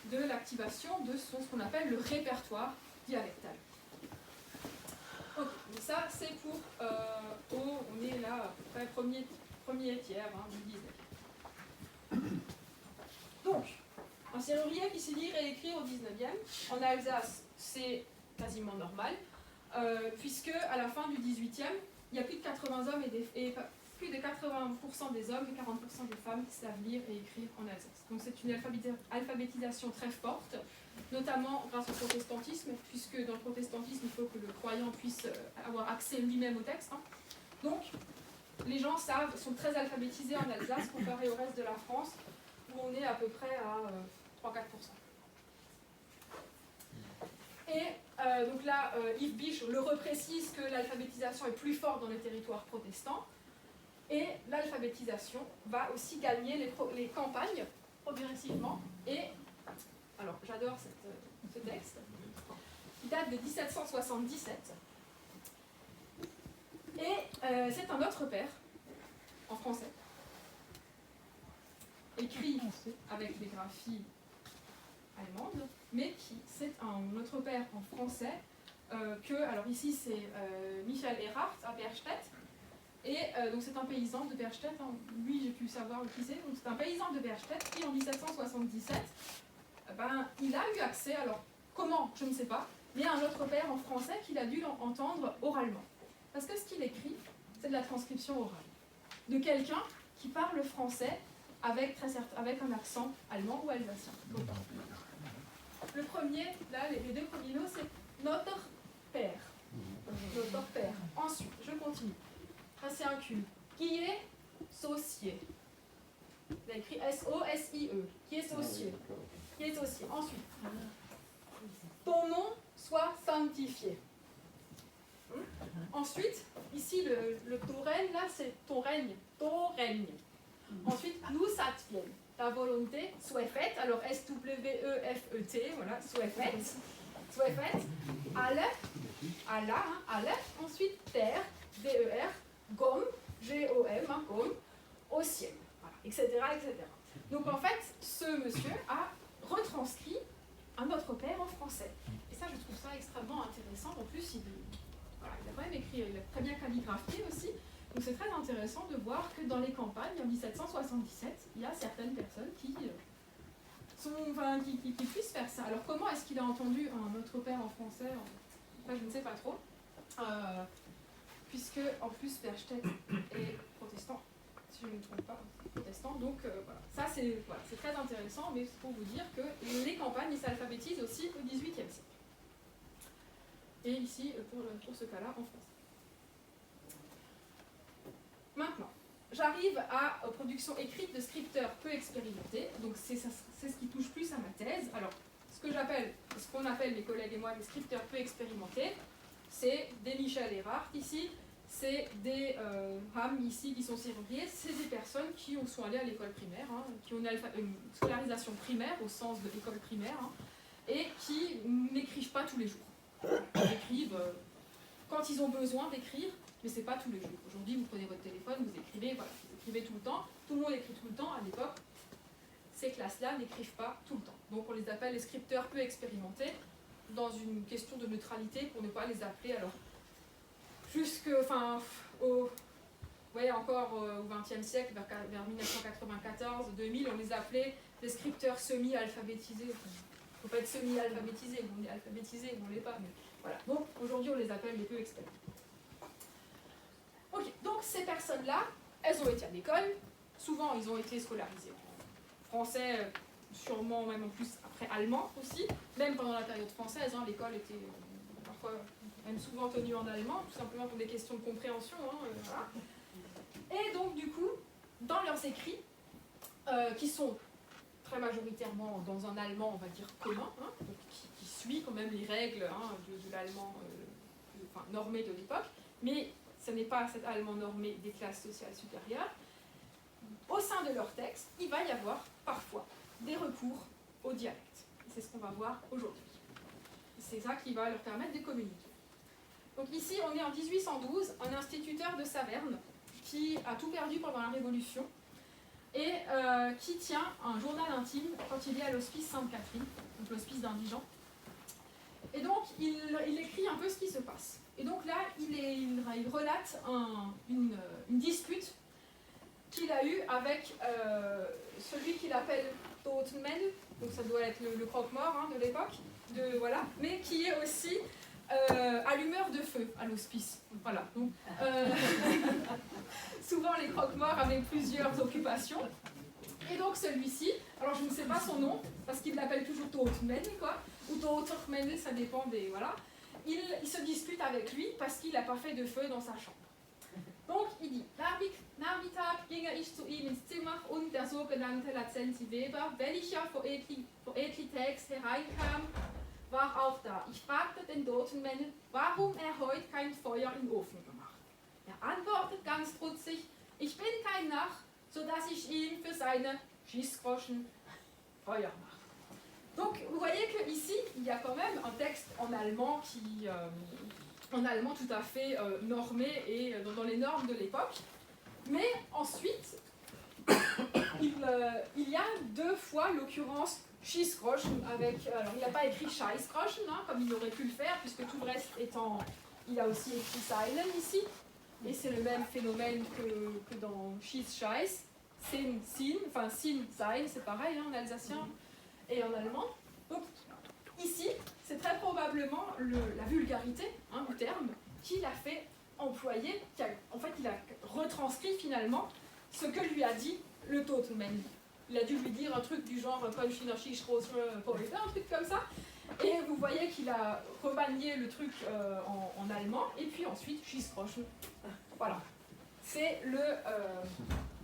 de l'activation de ce qu'on appelle le répertoire dialectal. Ok, donc ça c'est pour, on est là à peu près premier tiers du 19e. Donc, un serrurier qui sait lire et écrire au 19e, en Alsace c'est quasiment normal, puisque à la fin du 18e, il y a plus de 80 hommes et plus de 80% des hommes et 40% des femmes qui savent lire et écrire en Alsace. Donc c'est une alphabétisation très forte, notamment grâce au protestantisme, puisque dans le protestantisme, il faut que le croyant puisse avoir accès lui-même au texte. Donc les gens sont très alphabétisés en Alsace comparé au reste de la France, où on est à peu près à 3-4%. Et donc là, Yves Biche le reprécise que l'alphabétisation est plus forte dans les territoires protestants. Et l'alphabétisation va aussi gagner les campagnes progressivement. Et, alors j'adore ce texte, qui date de 1777. Et c'est un autre père, en français, écrit avec des graphies allemandes, mais c'est un autre père en français, alors ici c'est Michael Erhardt à Bergstedt. Et donc c'est un paysan de Bergstedt, lui j'ai pu savoir qui c'est, donc c'est un paysan de Bergstedt qui en 1777, il a eu accès, alors comment, je ne sais pas, mais à un autre père en français qu'il a dû entendre oralement. Parce que ce qu'il écrit, c'est de la transcription orale. De quelqu'un qui parle français avec un accent allemand ou alsacien. Le premier, là, les deux premiers mots, c'est notre père. Notre père. Ensuite, je continue. Ça, c'est un Q. Qui est saucier. Il a écrit S-O-S-I-E. Qui est saucier. Qui est saucier. Ensuite, ton nom soit sanctifié. Ensuite, ici, le Touraine, là, c'est ton règne. Ton règne. Ensuite, nous satisfions. Ta volonté soit faite. Alors, S-W-E-F-E-T, voilà, soit faite. Soit faite. Alle, Allah, hein, alle. Ensuite, terre, D-E-R, gomme, G-O-M, hein, gomme, au ciel. Voilà, etc., etc. Donc, en fait, ce monsieur a retranscrit un Notre Père en français. Et ça, je trouve ça extrêmement intéressant. En plus, il a quand même écrit, il a très bien calligraphié aussi. Donc c'est très intéressant de voir que dans les campagnes, en 1777, il y a certaines personnes qui puissent faire ça. Alors comment est-ce qu'il a entendu un Notre Père en français? Enfin, je ne sais pas trop. Puisque, en plus, Berstedt est protestant, si je ne me trompe pas, protestant. Donc voilà, ça c'est très intéressant, mais c'est pour vous dire que les campagnes, ils s'alphabétisent aussi au XVIIIe siècle. Et ici, pour ce cas-là, en France. Maintenant, j'arrive aux productions écrites de scripteurs peu expérimentés. Donc c'est ce qui touche plus à ma thèse. Alors, ce qu'on appelle mes collègues et moi des scripteurs peu expérimentés, c'est des Michel Erhardt ici, c'est des Ham ici qui sont serruriers, c'est des personnes qui sont allées à l'école primaire, hein, qui ont une scolarisation primaire au sens de l'école primaire, hein, et qui n'écrivent pas tous les jours. Ils écrivent quand ils ont besoin d'écrire, mais c'est pas tous les jours. Aujourd'hui, vous prenez votre téléphone, vous écrivez, voilà, vous écrivez tout le temps. Tout le monde écrit tout le temps. À l'époque, ces classes-là n'écrivent pas tout le temps. Donc on les appelle les scripteurs peu expérimentés, dans une question de neutralité, pour ne pas les appeler, alors, encore au XXe siècle, vers 1994-2000, on les appelait les scripteurs semi-alphabétisés. Il ne faut pas être semi-alphabétisé, on est alphabétisé, on ne l'est pas. Mais voilà. Donc aujourd'hui, on les appelle les peu expérimentés. Ok, donc ces personnes-là, elles ont été à l'école, souvent ils ont été scolarisés en français, sûrement même en plus après allemand aussi, même pendant la période française, hein, l'école était parfois même souvent tenue en allemand, tout simplement pour des questions de compréhension. Voilà. Et donc du coup, dans leurs écrits, qui sont très majoritairement dans un allemand, on va dire, commun, hein, donc qui suit quand même les règles de l'allemand normé de l'époque, mais ce n'est pas cet allemand normé des classes sociales supérieures. Au sein de leur texte, il va y avoir parfois des recours au dialecte. C'est ce qu'on va voir aujourd'hui. C'est ça qui va leur permettre de communiquer. Donc ici, on est en 1812, un instituteur de Saverne qui a tout perdu pendant la Révolution et qui tient un journal intime quand il est à l'hospice Sainte-Catherine, donc l'hospice d'Indigent. Et donc, il écrit un peu ce qui se passe. Et donc là, il relate une dispute qu'il a eue avec celui qu'il appelle Totenmen, donc ça doit être le croque-mort de l'époque, mais qui est aussi allumeur de feu à l'hospice. Voilà. Donc, souvent, les croque-morts avaient plusieurs occupations. Et donc celui-ci, alors je ne sais pas son nom, parce qu'il l'appelle toujours Totenmen, quoi, ou Totenmen, ça dépend des... Voilà. Il se dispute avec lui parce qu'il n'a pas fait de feu dans sa chambre. Donc il dit, Nachmittag ginge ich zu ihm ins Zimmer und der sogenannte Lazenzi Weber, welcher vor etli Tags hereinkam, war auch da. Ich fragte den Totenmen, warum heute kein Feuer im Ofen gemacht. Antwortet ganz trutzig, ich bin kein Narr, sodass ich ihm für seine Schießgroschen Feuer mache. Donc vous voyez qu'ici, il y a quand même un texte en allemand en allemand tout à fait normé et dans les normes de l'époque. Mais ensuite, il y a deux fois l'occurrence Schießgroschen avec... alors il n'a pas écrit Scheißgroschen, comme il aurait pu le faire, puisque tout le reste étant... Il a aussi écrit Seilen ici. Et c'est le même phénomène que dans Schieß, Scheiß. Sin, Sin, enfin Sin, Sein, c'est pareil en alsacien et en allemand. Donc ici, c'est très probablement la vulgarité du terme qu'il a fait employer, en fait il a retranscrit finalement ce que lui a dit le Totenmann. Il a dû lui dire un truc du genre un truc comme ça. Et vous voyez qu'il a remanié le truc en allemand, et puis ensuite Schießrochen. Voilà. C'est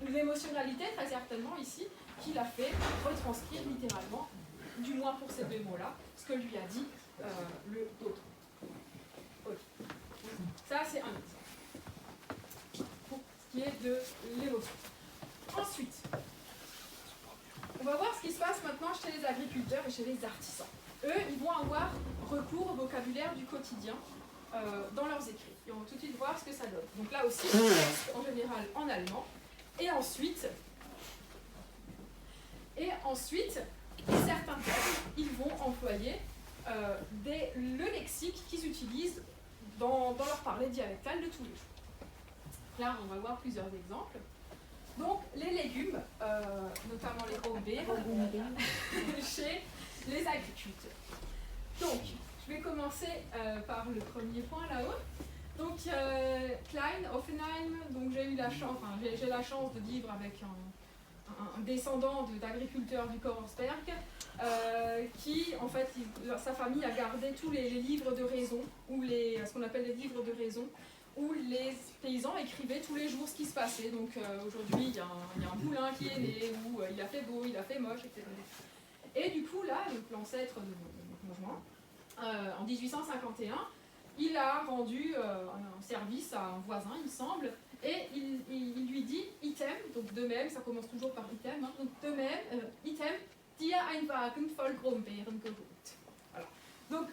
l'émotionnalité, très certainement ici, qui l'a fait retranscrire littéralement, du moins pour ces deux mots-là, ce que lui a dit le Toten. Okay. Ça, c'est un exemple. Pour ce qui est de l'émotion. Ensuite, on va voir ce qui se passe maintenant chez les agriculteurs et chez les artisans. Eux, ils vont avoir recours au vocabulaire du quotidien dans leurs écrits. Et on va tout de suite voir ce que ça donne. Donc là aussi, texte en général en allemand. Et ensuite, certains textes, ils vont employer le lexique qu'ils utilisent dans leur parler dialectal de tous les jours. Là, on va voir plusieurs exemples. Donc, les légumes, notamment les Brombeeren, chez les agriculteurs. Donc, je vais commencer par le premier point là-haut. Donc, Klein, Offenheim, donc j'ai la chance de vivre avec un descendant d'agriculteurs du Korsberg, qui, en fait, sa famille a gardé tous les livres de raison, ou ce qu'on appelle les livres de raison, où les paysans écrivaient tous les jours ce qui se passait. Donc aujourd'hui, il y a un moulin qui est né, où il a fait beau, il a fait moche, etc. Et du coup, là, l'ancêtre de mon conjoint, en 1851, il a rendu un service à un voisin, il semble, et il lui dit item, donc de même, ça commence toujours par item, hein, donc de même, item, dir ein Wagen voll Brombeeren geholt. Voilà. Donc,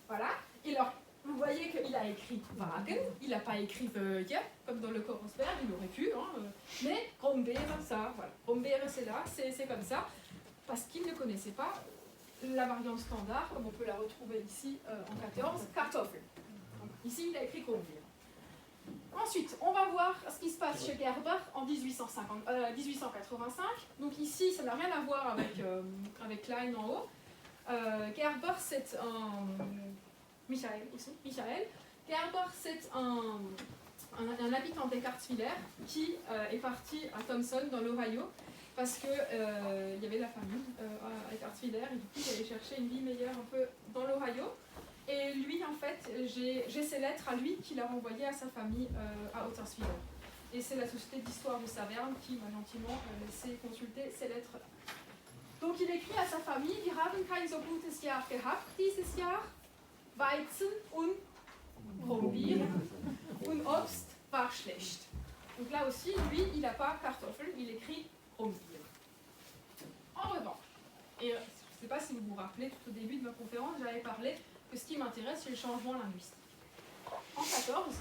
voilà. Et alors, vous voyez qu'il a écrit Wagen, il n'a pas écrit Wege, comme dans le Korsberg, il aurait pu, hein, mais Brombeeren, ça, voilà. Brombeeren, c'est là, c'est comme ça, parce qu'il ne connaissait pas la variante standard, comme on peut la retrouver ici en 14, Kartoffel. Donc, ici, il a écrit Brombeeren. Ensuite, on va voir ce qui se passe chez Gerber en 1885. Donc ici, ça n'a rien à voir avec Klein en haut. Gerber, c'est un... Michael, ici, Michael. Gerber, c'est un habitant d'Eckartswiller qui est parti à Thompson, dans l'Ohio, parce qu'il y avait la famille à Eckartswiller, et du coup, il allait chercher une vie meilleure un peu dans l'Ohio. Et lui, en fait, j'ai ces lettres à lui qu'il a renvoyées à sa famille à Otterswiller. Et c'est la Société d'Histoire de Saverne qui m'a gentiment laissé consulter ces lettres-là. Donc il écrit à sa famille, wir haben kein so gutes Jahr gehabt dieses Jahr, Weizen und Brombeeren und Obst war schlecht. Donc là aussi, lui, il n'a pas Kartoffel, il écrit Brombeeren. En revanche, et je ne sais pas si vous vous rappelez, tout au début de ma conférence, j'avais parlé que ce qui m'intéresse, c'est le changement linguistique. En 14,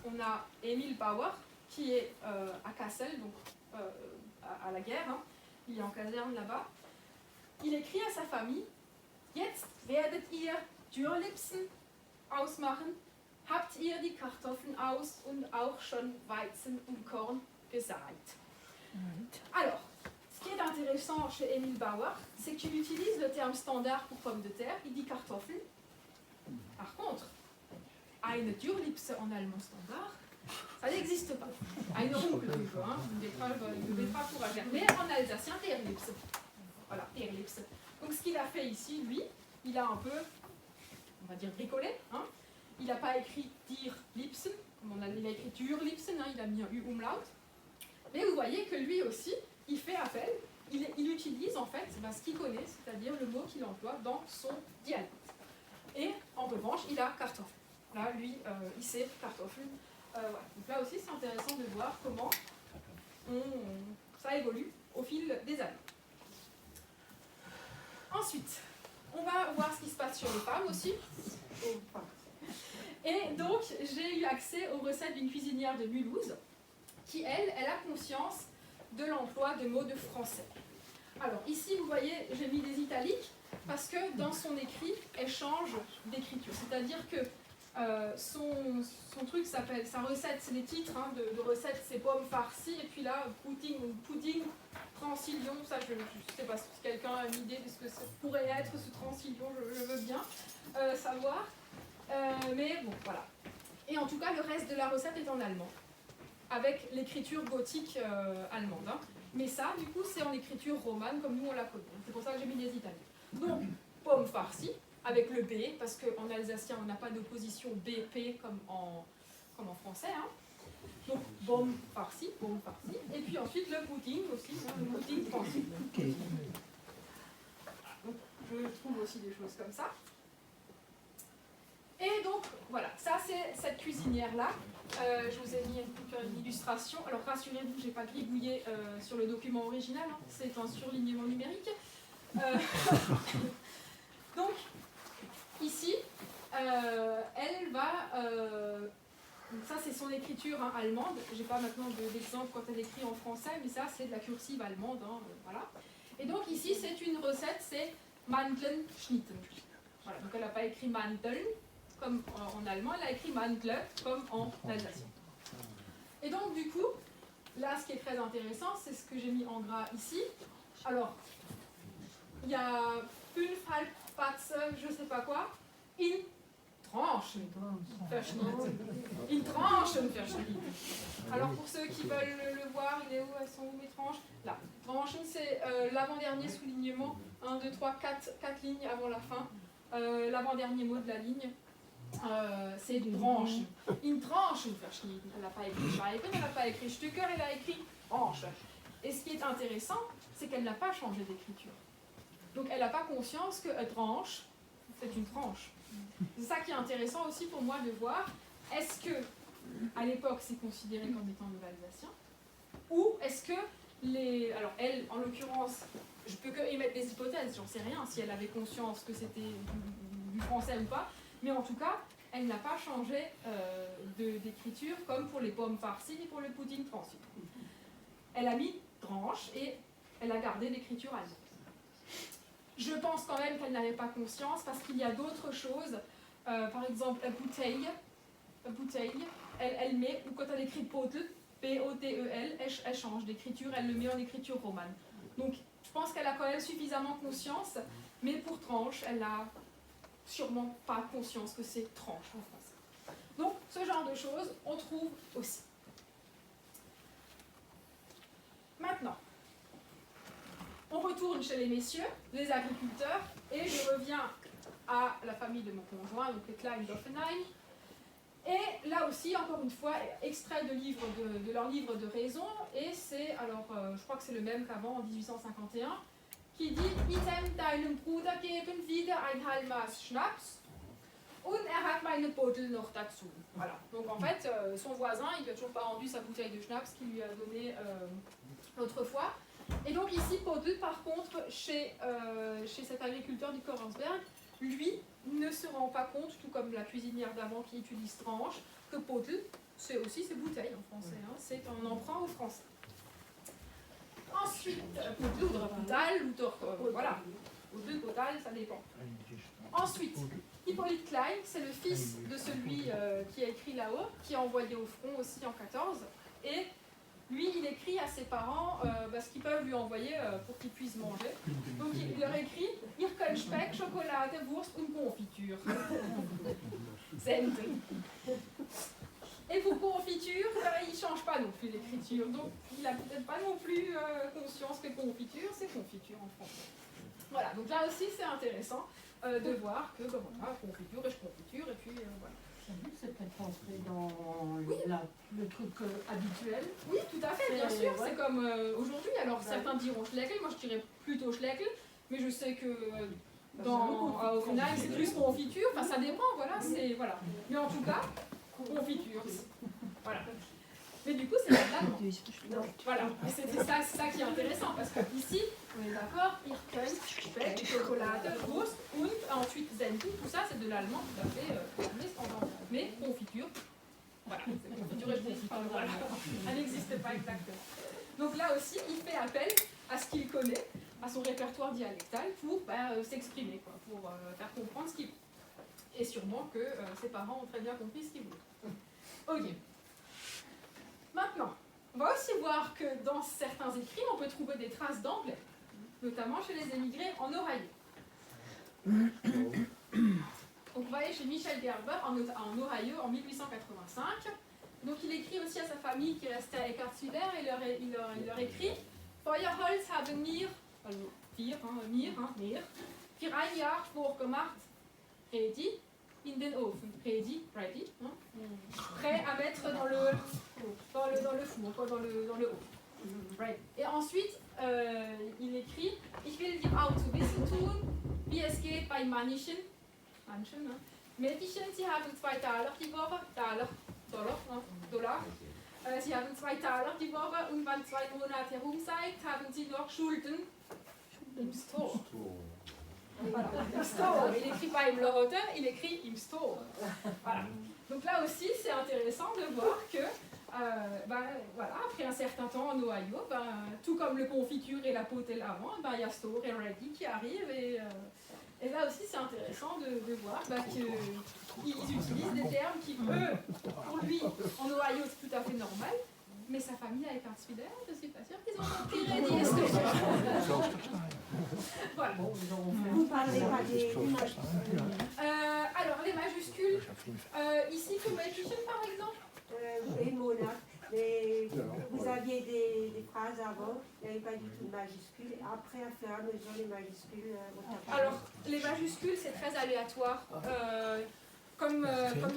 on a Emil Bauer, qui est à Kassel, donc à la guerre, hein. Il est en caserne là-bas. Il écrit à sa famille, Jetzt werdet ihr Dürrlipsen ausmachen, habt ihr die Kartoffeln aus und auch schon Weizen und Korn gesät. Alors, ce qui est intéressant chez Emil Bauer, c'est qu'il utilise le terme standard pour pomme de terre, il dit Kartoffeln. Par contre, eine Dürrlipse en allemand standard, ça n'existe pas. Eine Runkelrübe, hein, une betterave fourragère. Mais en alsacien, Derlipse. Voilà, Derlipse. Donc ce qu'il a fait ici, lui, il a un peu, on va dire, bricolé. Hein. Il n'a pas écrit Dirlipsen, il a écrit Dürlipsen, hein, il a mis un U umlaut. Mais vous voyez que lui aussi, il fait appel, il utilise en fait ce qu'il connaît, c'est-à-dire le mot qu'il emploie dans son dialecte. Et en revanche, il a Kartoffel. Là, lui, il sait Kartoffel. Voilà. Donc là aussi, c'est intéressant de voir comment ça évolue au fil des années. Ensuite, on va voir ce qui se passe sur les femmes aussi. Et donc, j'ai eu accès aux recettes d'une cuisinière de Mulhouse qui, elle a conscience de l'emploi de mots de français. Alors, ici, vous voyez, j'ai mis des italiques parce que dans son écrit, elle change d'écriture. C'est-à-dire que son truc s'appelle, sa recette, c'est les titres hein, de recettes, c'est pommes farcies, et puis là, pudding Transilion, ça je ne sais pas si quelqu'un a une idée de ce que ça pourrait être ce Transilion, je veux bien savoir. Mais bon, voilà. Et en tout cas, le reste de la recette est en allemand. avec l'écriture gothique allemande. Hein. Mais ça, du coup, c'est en écriture romane comme nous on la connaît. C'est pour ça que j'ai mis des italiens. Donc, pomme farcie, avec le B, parce qu'en alsacien, on n'a pas d'opposition BP comme en français. Hein. Donc, pomme farcie. Et puis ensuite, le pudding aussi, hein, le pudding français. Donc, je trouve aussi des choses comme ça. Et donc, voilà, ça c'est cette cuisinière-là. Je vous ai mis une illustration. Alors, rassurez-vous, je n'ai pas gribouillé sur le document original, hein. C'est un surlignement numérique. Donc, ici, elle va... donc ça, c'est son écriture hein, allemande. Je n'ai pas maintenant d'exemple quand elle écrit en français, mais ça, c'est de la cursive allemande. Hein, voilà. Et donc, ici, c'est une recette, c'est Mandeln schnitten. Voilà, donc elle n'a pas écrit Mandeln comme en allemand, elle a écrit Mandle comme en alsacien. Et donc, du coup, là, ce qui est très intéressant, c'est ce que j'ai mis en gras ici. Alors, il y a 5 Halbpatze, je ne sais pas quoi, in Tranchen verschnitten. In Tranchen verschnitten. Alors, pour ceux qui veulent le voir, il est où? Elles sont où mes tranches? Là. Tranchen, c'est l'avant-dernier soulignement. 1, 2, 3, 4 lignes avant la fin. L'avant-dernier mot de la ligne. C'est branche. In Tranchen verschnitten. Elle n'a pas écrit Scheiben, elle n'a pas écrit Stücker, elle a écrit branche. Et ce qui est intéressant, c'est qu'elle n'a pas changé d'écriture. Donc elle n'a pas conscience que tranche, c'est une tranche. C'est ça qui est intéressant aussi pour moi de voir. Est-ce que, à l'époque, c'est considéré comme étant de l'alsacien? Ou est-ce que les... Alors elle, en l'occurrence, je peux que émettre des hypothèses, j'en sais rien, si elle avait conscience que c'était du français ou pas. Mais en tout cas, elle n'a pas changé d'écriture comme pour les pommes farcies et pour le pudding transi. Elle a mis tranche et elle a gardé l'écriture allemande. Je pense quand même qu'elle n'avait pas conscience parce qu'il y a d'autres choses. Par exemple, la bouteille, elle met, ou quand elle écrit Potel, P-O-T-E-L, elle change d'écriture, elle le met en écriture romane. Donc, je pense qu'elle a quand même suffisamment conscience, mais pour tranche, elle n'a sûrement pas conscience que c'est tranche en français. Donc, ce genre de choses, on trouve aussi. Maintenant, on retourne chez les messieurs, les agriculteurs, et je reviens à la famille de mon conjoint, donc les Klein-Doffenheim. Et là aussi, encore une fois, extrait de leur livre de raison, et c'est, alors je crois que c'est le même qu'avant, en 1851, qui dit « Item deinem Bruder geben wieder ein Halbmaß Schnaps und hat meine Bottle noch dazu. » Voilà, donc en fait, son voisin, il lui a toujours pas rendu sa bouteille de Schnaps qu'il lui a donnée l'autre fois. Et donc ici, Potel, par contre, chez cet agriculteur du Korsberg, lui ne se rend pas compte, tout comme la cuisinière d'avant qui utilise tranche, que Potel, c'est aussi ses bouteilles en français, hein, c'est un emprunt au français. Ensuite, Potel ou Potal, ou voilà, Potel, Potal, ça dépend. Ensuite, Hippolyte Klein, c'est le fils de celui qui a écrit là-haut, qui a envoyé au front aussi en 14, et lui, il écrit à ses parents ce qu'ils peuvent lui envoyer pour qu'ils puissent manger. Donc il leur écrit « Ihr könnt Speck, Schokolade, Wurst und Confiture. » Senden. Et pour confiture, il ne change pas non plus l'écriture. Donc il n'a peut-être pas non plus conscience que confiture, c'est confiture en français. Voilà, donc là aussi c'est intéressant de voir que voilà, confiture et confiture, et puis voilà. C'est peut-être rentré dans le truc habituel. Oui, tout à fait, bien sûr. Ouais. C'est comme aujourd'hui. Alors, certains diront Schlegel, moi je dirais plutôt Schlegel, mais je sais que au final, c'est plus confiture. Enfin, ça dépend, voilà, voilà. Mais en tout cas, confiture. Voilà. Mais du coup, c'est pas de l'allemand. Voilà. Et c'est ça qui est intéressant, parce que ici, on est d'accord, Ihr könnt Speck, Schokolade, Wurst und ensuite Senden, tout ça c'est de l'allemand tout à fait standard. Mais confiture, voilà, c'est confiture et confiture, voilà. Elle n'existe pas exactement. Donc là aussi, il fait appel à ce qu'il connaît, à son répertoire dialectal pour s'exprimer, pour faire comprendre ce qu'il veut. Et sûrement que ses parents ont très bien compris ce qu'il voulait. Ok. Maintenant, on va aussi voir que dans certains écrits, on peut trouver des traces d'anglais, notamment chez les émigrés en Ohio. Donc on va aller chez Michel Gerber en Ohio en 1885. Donc il écrit aussi à sa famille qui restait à Eckartswiller et il leur écrit Feuerholz haben wir, also wir, wir, für ein Jahr vorgemacht, ready, in den Ofen, ready, prêt à mettre dans le four, quoi, dans le haut. Et ensuite, il écrit Ich will dir auch zu wissen tun, wie es geht bei manchen, Mädchen, sie haben 2 Taler die Woche, Dollar. Sie haben 2 Taler die Woche und wenn 2 Monate herum seid, haben sie noch Schulden im Store. Voilà, im store. Il écrit pas im Lode, il écrit im store. Voilà. Donc là aussi, c'est intéressant de voir que, voilà, après un certain temps en Ohio, tout comme le confiture et la potel avant, il y a store et ready qui arrivent et là aussi, c'est intéressant de voir qu'ils utilisent des termes qui, eux, pour lui, en Ohio, c'est tout à fait normal, mais sa famille avec un Eckartswiller, je ne suis pas sûre qu'ils ont compris ready et store. Voilà. Vous parlez pas des majuscules. Alors, les majuscules, ici, comme Edition, par exemple. Et Mona, vous aviez des phrases avant, il n'y avait pas du tout de majuscules. Après, à faire à mesure, les majuscules vont apparaître. Alors, les majuscules, c'est très aléatoire. Comme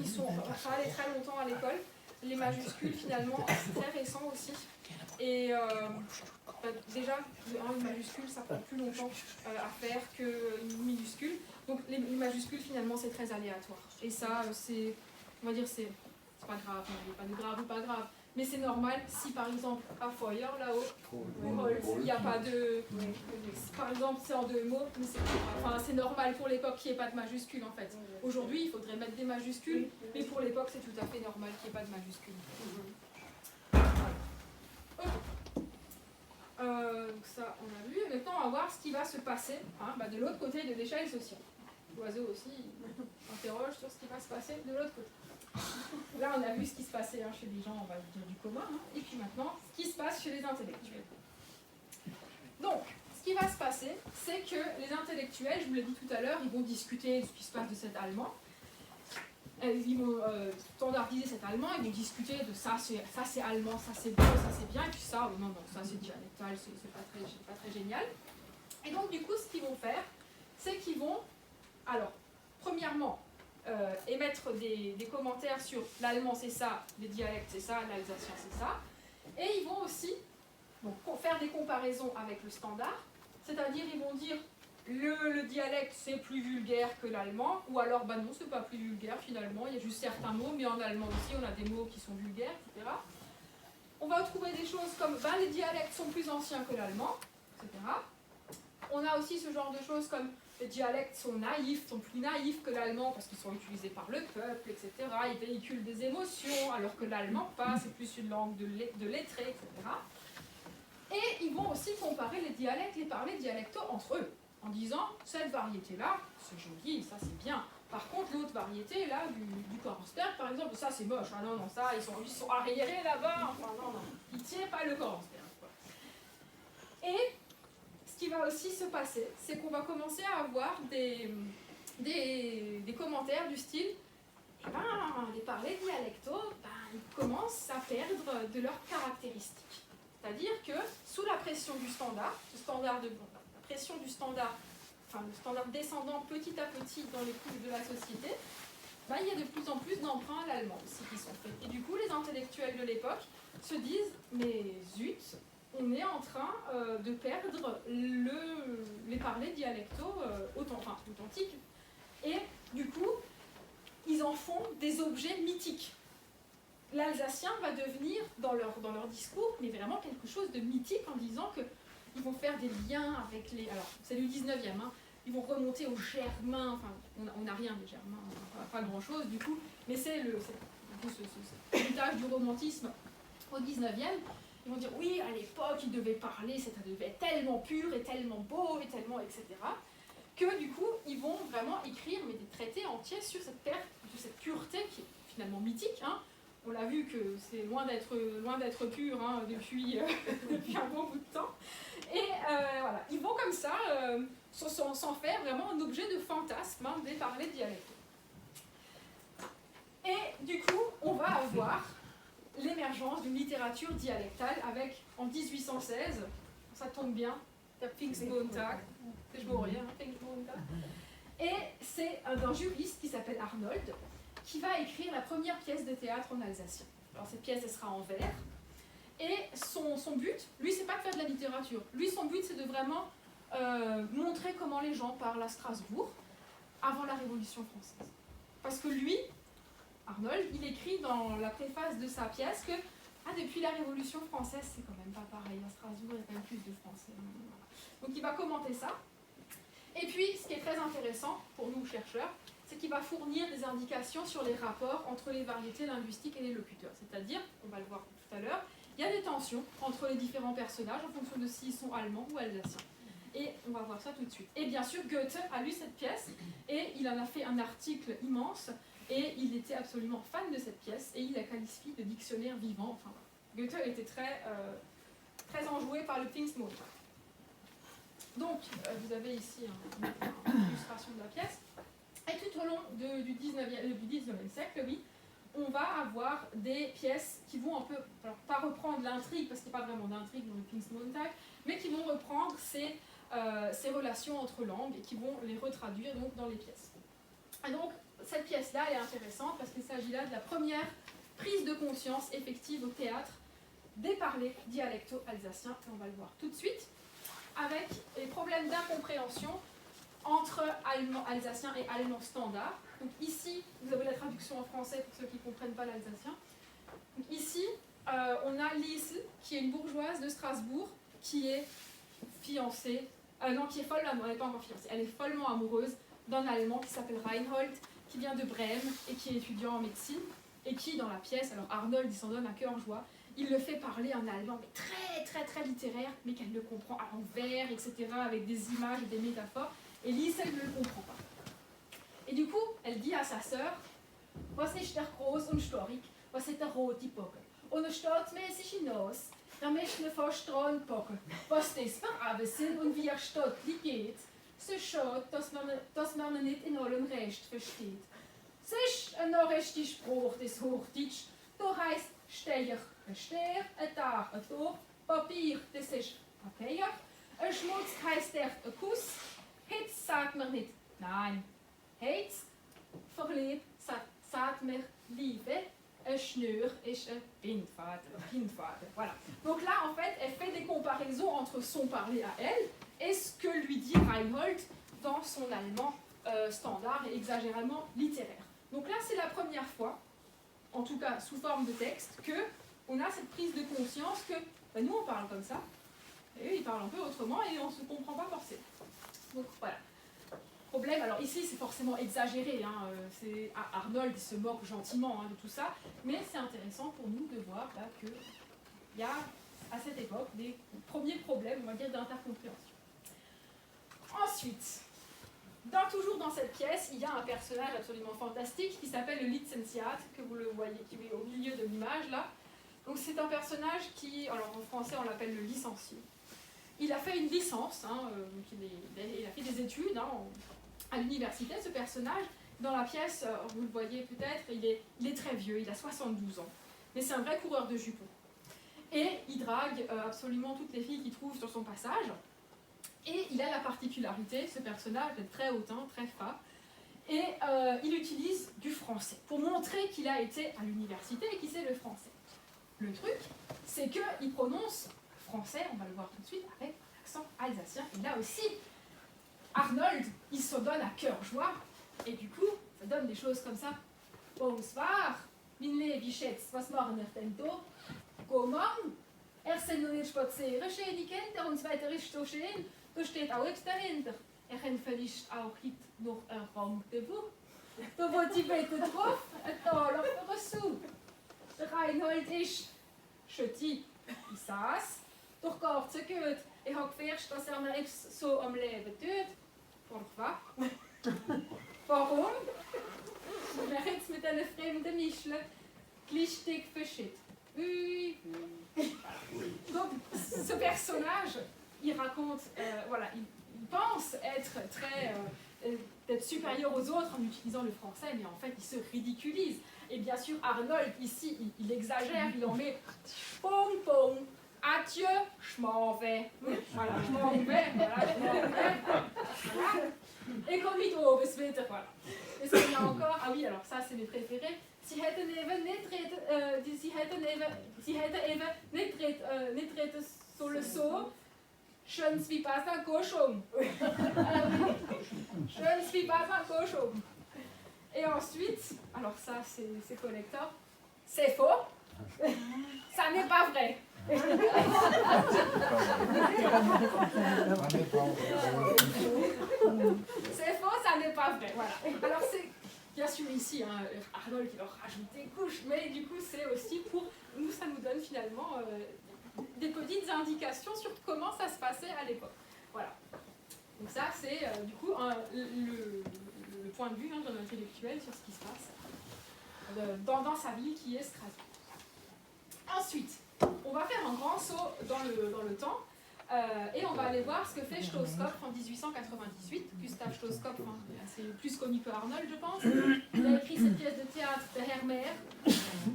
ils sont pas allés très longtemps à l'école, les majuscules, finalement, c'est très récent aussi. Et déjà, une majuscule, ça prend plus longtemps à faire qu'une minuscule. Donc, les majuscules, finalement, c'est très aléatoire. Et ça, c'est, on va dire, c'est pas grave, il n'y a pas de grave ou pas grave. Mais c'est normal si par exemple à Feuer là-haut, il n'y a pas de. Par exemple c'est en 2 mots, mais c'est normal pour l'époque qu'il n'y ait pas de majuscule en fait. Aujourd'hui il faudrait mettre des majuscules, mais pour l'époque c'est tout à fait normal qu'il n'y ait pas de majuscules. Donc ça on a vu, maintenant on va voir ce qui va se passer de l'autre côté de l'échelle sociale. L'oiseau aussi interroge sur ce qui va se passer de l'autre côté. Là, on a vu ce qui se passait chez les gens, on va dire du commun, et puis maintenant, ce qui se passe chez les intellectuels. Donc, ce qui va se passer, c'est que les intellectuels, je vous l'ai dit tout à l'heure, ils vont discuter de ce qui se passe de cet allemand. Ils vont standardiser cet allemand, ils vont discuter de ça c'est allemand, ça c'est beau, ça c'est bien, et puis ça, non, ça c'est dialectal, c'est pas très génial. Et donc, du coup, ce qu'ils vont faire, c'est qu'ils vont, alors, premièrement, émettre des commentaires sur l'allemand c'est ça, les dialectes c'est ça, l'alsacien c'est ça. Et ils vont aussi faire des comparaisons avec le standard, c'est-à-dire ils vont dire le dialecte c'est plus vulgaire que l'allemand, ou alors non c'est pas plus vulgaire finalement, il y a juste certains mots, mais en allemand aussi on a des mots qui sont vulgaires, etc. On va trouver des choses comme les dialectes sont plus anciens que l'allemand, etc. On a aussi ce genre de choses comme les dialectes sont naïfs, sont plus naïfs que l'allemand parce qu'ils sont utilisés par le peuple, etc. Ils véhiculent des émotions alors que l'allemand pas, c'est plus une langue de lettrés, etc. Et ils vont aussi comparer les dialectes, les parlers dialectaux entre eux, en disant cette variété-là, c'est joli, ça c'est bien. Par contre, l'autre variété, là, du Korensberg, par exemple, ça c'est moche, non, ça, ils sont arriérés là-bas, enfin non, ils ne tiennent pas le Korensberg. Et ce qui va aussi se passer, c'est qu'on va commencer à avoir des commentaires du style les parlers dialectaux, ils commencent à perdre de leurs caractéristiques. C'est-à-dire que sous la pression du standard, la pression du standard, le standard descendant petit à petit dans les couches de la société, il y a de plus en plus d'emprunts à l'allemand aussi qui sont faits. Et du coup, les intellectuels de l'époque se disent, mais zut, on est en train de perdre les parlers dialectaux authentiques. Et du coup, ils en font des objets mythiques. L'alsacien va devenir, dans leur discours, mais vraiment quelque chose de mythique en disant qu'ils vont faire des liens avec les... Alors, c'est le 19e, ils vont remonter aux Germains, on n'a rien des Germains, pas grand-chose du coup, mais c'est l'héritage du romantisme au 19e. Ils vont dire, oui, à l'époque, ils devaient parler, ça devait être tellement pur et tellement beau et tellement, etc. Que du coup, ils vont vraiment écrire des traités entiers sur cette pureté qui est finalement mythique. On l'a vu que c'est loin d'être pur depuis un bon bout de temps. Et voilà, ils vont comme ça s'en faire vraiment un objet de fantasme des parlers dialectaux. Et du coup, on va avoir l'émergence d'une littérature dialectale avec, en 1816, ça tombe bien, der Pfingstmontag, c'est rien, Pfingstmontag. Et c'est un juriste qui s'appelle Arnold qui va écrire la première pièce de théâtre en alsacien. Alors cette pièce, elle sera en vers. Et son but, lui, c'est pas de faire de la littérature. Lui, son but, c'est de vraiment montrer comment les gens parlent à Strasbourg avant la Révolution française. Parce que lui, Arnold, il écrit dans la préface de sa pièce que depuis la Révolution française, c'est quand même pas pareil. À Strasbourg, il y a quand même plus de Français. Donc il va commenter ça. Et puis, ce qui est très intéressant pour nous, chercheurs, c'est qu'il va fournir des indications sur les rapports entre les variétés linguistiques et les locuteurs. C'est-à-dire, on va le voir tout à l'heure, il y a des tensions entre les différents personnages en fonction de s'ils sont allemands ou alsaciens. Et on va voir ça tout de suite. Et bien sûr, Goethe a lu cette pièce et il en a fait un article immense et il était absolument fan de cette pièce et il la qualifie de dictionnaire vivant. Enfin, Goethe était très enjoué par le Pfingstmontag. Donc, vous avez ici une illustration de la pièce. Et tout au long du 19e siècle, oui, on va avoir des pièces qui vont un peu, alors pas reprendre l'intrigue, parce qu'il n'y a pas vraiment d'intrigue dans le Pfingstmontag, mais qui vont reprendre ces relations entre langues et qui vont les retraduire donc, dans les pièces. Et donc, cette pièce-là, elle est intéressante parce qu'il s'agit là de la première prise de conscience effective au théâtre des parlers dialectaux alsaciens, et on va le voir tout de suite, avec les problèmes d'incompréhension entre allemand alsacien et allemand standard. Donc ici, vous avez la traduction en français pour ceux qui ne comprennent pas l'alsacien. Donc ici, on a Liesl, qui est une bourgeoise de Strasbourg, qui est fiancée, non, qui est folle, elle n'est pas encore fiancée, elle est follement amoureuse d'un Allemand qui s'appelle Reinhold, qui vient de Brême et qui est étudiant en médecine, et qui, dans la pièce, alors Arnold, il s'en donne à cœur joie, il le fait parler un allemand, mais très littéraire, mais qu'elle ne comprend à l'envers, etc., avec des images et des métaphores, et Lise, elle ne le comprend pas. Et du coup, elle dit à sa sœur, was ist der groß und storig, was hat der rote Bocke? Und er staatsmäßig hinaus, da möchte er fast dran packen, was das für Abend sind und wie er stattlich geht. So schade, dass man ihn nicht in allem Recht versteht. Es ist ein norrischer Spruch des Hochdeutsch, da heisst Steher ein Steher, ein Tag ein Tag, Papier, das ist Papier, ein Schmutz heisst der ein Kuss, Hitz sagt man nicht nein, Hitz, verliebt sagt man Liebe, un schnur est un Bindfaden. Voilà. Donc là, en fait, elle fait des comparaisons entre son parler à elle et ce que lui dit Reinhold dans son allemand standard et exagérément littéraire. Donc là, c'est la première fois, en tout cas sous forme de texte, qu'on a cette prise de conscience que nous, on parle comme ça, et eux, ils parlent un peu autrement et on ne se comprend pas forcément. Donc voilà. Problème, alors ici c'est forcément exagéré, Arnold il se moque gentiment de tout ça, mais c'est intéressant pour nous de voir qu'il y a à cette époque des premiers problèmes, on va dire, d'intercompréhension. Ensuite, toujours dans cette pièce, il y a un personnage absolument fantastique qui s'appelle le Lizenziat, que vous le voyez, qui est au milieu de l'image là. Donc c'est un personnage qui, alors en français on l'appelle le licencié. Il a fait une licence, il a fait des études à l'université, ce personnage. Dans la pièce, vous le voyez peut-être, il est très vieux, il a 72 ans. Mais c'est un vrai coureur de jupons. Et il drague absolument toutes les filles qu'il trouve sur son passage. Et il a la particularité, ce personnage, d'être très hautain, très fat. Et il utilise du français pour montrer qu'il a été à l'université et qu'il sait le français. Le truc, c'est qu'il prononce français, on va le voir tout de suite, avec un accent alsacien. Et là aussi, Arnold, il se donne à cœur joie, et du coup, ça donne des choses comme ça. Bonsoir, min liebe Schätz, was machen wir denn da? Comment? Sind noch nicht spazieren, schöne Kinder, und das Wetter ist so schön, da steht auch nichts dahinter. Könnt vielleicht auch heute noch ein Rendezvous. Da wollte ich bitte drauf, ein Taler für ein Sou. Der Reinhold ist Schötti, ich saß, doch gar nicht so gut. Ich habe gefürchtet, dass mir nichts so am Leben tut. Pourquoi? Warum? Wer jetzt mit diesen fremden Mischeln glistig verschied. Oui. Donc, ce personnage, il raconte, il pense être supérieur aux autres en utilisant le français, mais en fait, il se ridiculise. Et bien sûr, Arnold, ici, il exagère, il en met pong pong, adieu, je m'en vais. Voilà, je m'en vais, voilà, je m'en vais. Voilà. Et comme il trouve, voilà. Et ce qu'il y a encore, ah oui, alors ça, c'est mes préférés. Sie hätten even nicht reden sollen so. Schön wie pas un cochon. Schön wie pas un cochon. Et ensuite, alors ça, c'est collector. C'est faux. Ça n'est pas vrai. C'est faux, ça n'est pas vrai. Voilà. Alors c'est bien sûr ici Arnold qui leur rajoute des couches, mais du coup c'est aussi pour nous, ça nous donne finalement des petites indications sur comment ça se passait à l'époque. Voilà. Donc ça c'est du coup le point de vue d'un intellectuel sur ce qui se passe dans sa ville qui est Strasbourg. Ensuite, on va faire un grand saut dans le temps et on va aller voir ce que fait Stoskopf en 1898. Gustav Stoskopf, c'est plus connu que Arnold, je pense. Il a écrit cette pièce de théâtre de Hermer.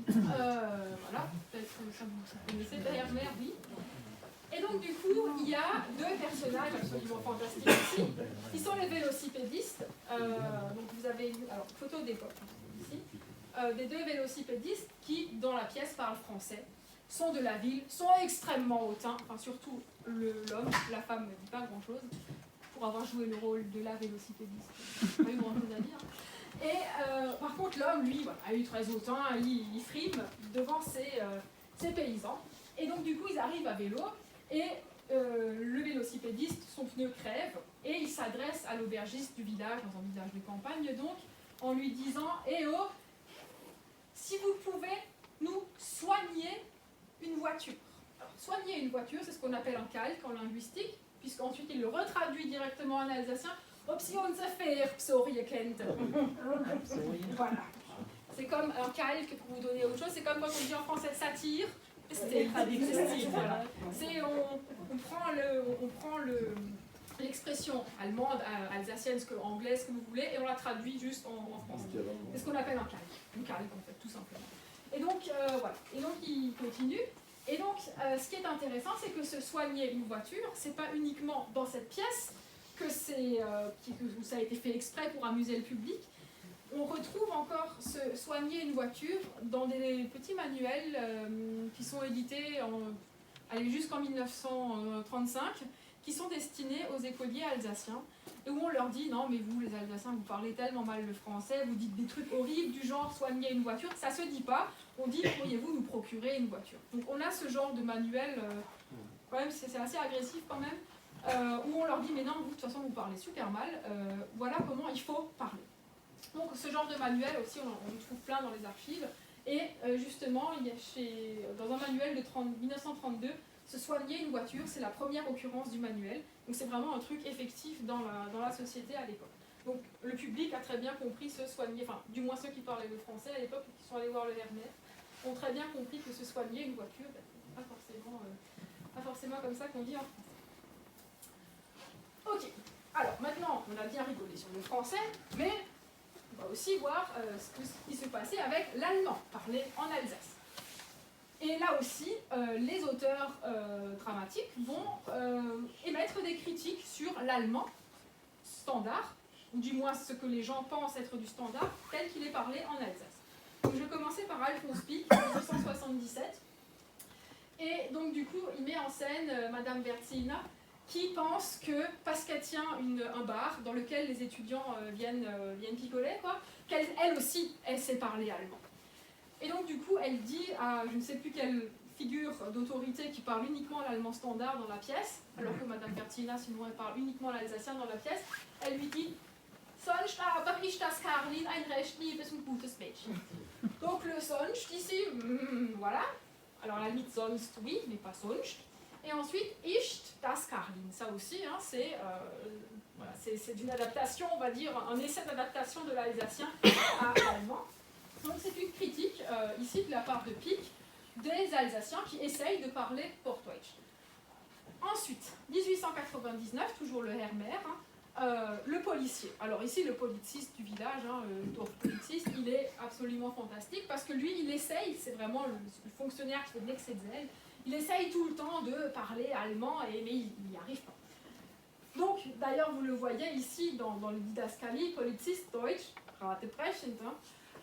Voilà, peut-être que ça vous connaissez, de Hermer, oui. Et donc du coup, il y a deux personnages absolument fantastiques ici, qui sont les vélocipédistes. Donc vous avez, alors photo d'époque ici, des deux vélocipédistes qui, dans la pièce, parlent français, sont de la ville, sont extrêmement hautains, enfin surtout l'homme, la femme ne dit pas grand-chose, pour avoir joué le rôle de la vélocipédiste, pas eu grand-chose à dire. Et par contre, l'homme, lui, voilà, a eu très hautain, il frime devant ses paysans. Et donc du coup, ils arrivent à vélo, et le vélocipédiste, son pneu crève, et il s'adresse à l'aubergiste du village, dans un village de campagne donc, en lui disant « Eh oh, si vous pouvez nous soigner une voiture. » Alors, soigner une voiture, c'est ce qu'on appelle un calque en linguistique, puisqu'ensuite il le retraduit directement en alsacien. Voilà. C'est comme un calque pour vous donner autre chose. C'est comme quand on dit en français satire. Voilà. C'est on prend l'expression allemande, alsacienne, anglaise, ce que vous voulez, et on la traduit juste en français. C'est ce qu'on appelle un calque. Une calque en fait, tout simplement. Et donc voilà. Et donc il continue. Et donc ce qui est intéressant, c'est que se soigner une voiture, c'est pas uniquement dans cette pièce que ça a été fait exprès pour amuser le public. On retrouve encore se soigner une voiture dans des petits manuels qui sont édités jusqu'en 1935, qui sont destinés aux écoliers alsaciens, et où on leur dit « Non, mais vous, les Alsaciens, vous parlez tellement mal le français, vous dites des trucs horribles du genre « soigner une voiture », ça se dit pas, on dit « pourriez-vous nous procurer une voiture ?» Donc on a ce genre de manuel, quand même, c'est assez agressif quand même, où on leur dit « Mais non, vous, de toute façon, vous parlez super mal, voilà comment il faut parler ». Donc ce genre de manuel aussi, on trouve plein dans les archives. Et justement, il y a dans un manuel de 1932, se soigner une voiture, c'est la première occurrence du manuel. Donc c'est vraiment un truc effectif dans la société à l'époque. Donc le public a très bien compris se soigner, enfin du moins ceux qui parlaient le français à l'époque, qui sont allés voir le Hermer, ont très bien compris que se soigner une voiture, pas forcément comme ça qu'on dit en français. Ok, alors maintenant on a bien rigolé sur le français, mais on va aussi voir ce qui se passait avec l'allemand, parlé en Alsace. Et là aussi, les auteurs dramatiques vont émettre des critiques sur l'allemand standard, ou du moins ce que les gens pensent être du standard, tel qu'il est parlé en Alsace. Donc je vais commencer par Alphonse Pic, en 1977. Et donc du coup, il met en scène Madame Berzina, qui pense que, parce qu'elle tient un bar dans lequel les étudiants viennent picoler, qu'elle aussi, elle sait parler allemand. Et donc du coup, elle dit à je ne sais plus quelle figure d'autorité qui parle uniquement l'allemand standard dans la pièce, alors que Madame Berzina, sinon elle parle uniquement l'alsacien dans la pièce, elle lui dit « Sonst aber ist das Karlin ein recht liebes und gutes Mädchen ». Donc le sonst ici, voilà, alors à la limite sonst oui, mais pas sonst. Et ensuite, ist das Karlin, ça aussi, hein, c'est une adaptation, on va dire, un essai d'adaptation de l'alsacien à l'allemand. Donc c'est une critique, ici, de la part de Pic, des Alsaciens qui essayent de parler Portdeutsch. Ensuite, 1899, toujours le Hermer, le policier. Alors ici, le policiste du village, le Dorfpolizist, il est absolument fantastique parce que lui, il essaye, c'est vraiment le fonctionnaire qui fait de l'excès de zèle, il essaye tout le temps de parler allemand, mais il n'y arrive pas. Donc, d'ailleurs, vous le voyez ici dans le Didaskali, Polizist Deutsch, Ratebrechend,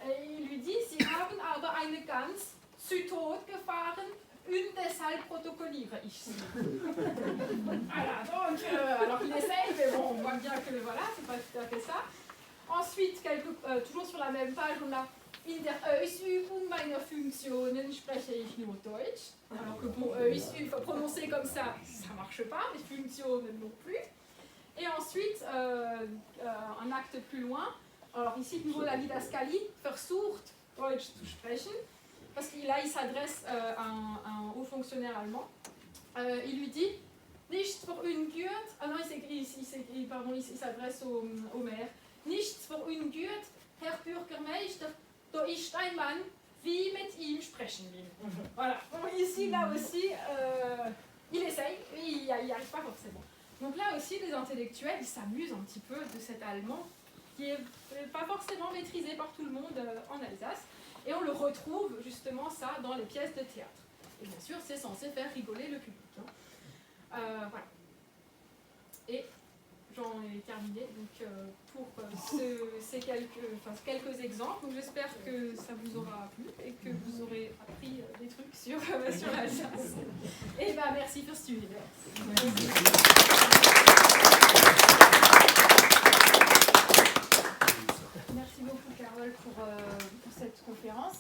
et il lui dit, Sie haben aber eine Gans zu Tod gefahren und deshalb protokolliere ich sie. Voilà, donc, alors il essaye, mais bon, on voit bien que voilà, c'est pas tout à fait ça. Ensuite, toujours sur la même page, on a In der Ausübung meiner Funktionen spreche ich nur Deutsch. Alors que bon, prononcer comme ça, ça marche pas, mais Funktionen non plus. Et ensuite, un acte plus loin, alors ici, de nouveau la Didaskali, versucht Deutsch zu sprechen, parce que là, il s'adresse à un haut fonctionnaire allemand. Il lui dit Nichts verunglückt, ah non, il s'adresse au maire. Nichts verunglückt, Herr Bürgermeister, da ist ein Mann, wie mit ihm sprechen will. Voilà. Bon, ici, là aussi, il essaye, mais il n'y arrive pas forcément. Donc là aussi, les intellectuels, ils s'amusent un petit peu de cet allemand qui n'est pas forcément maîtrisé par tout le monde en Alsace. Et on le retrouve justement ça dans les pièces de théâtre. Et bien sûr, c'est censé faire rigoler le public. Voilà. Et j'en ai terminé donc, pour ces quelques exemples. Donc j'espère que ça vous aura plu et que vous aurez appris des trucs sur l'Alsace. Et ben merci pour ce suivi. Merci beaucoup Carole pour cette conférence.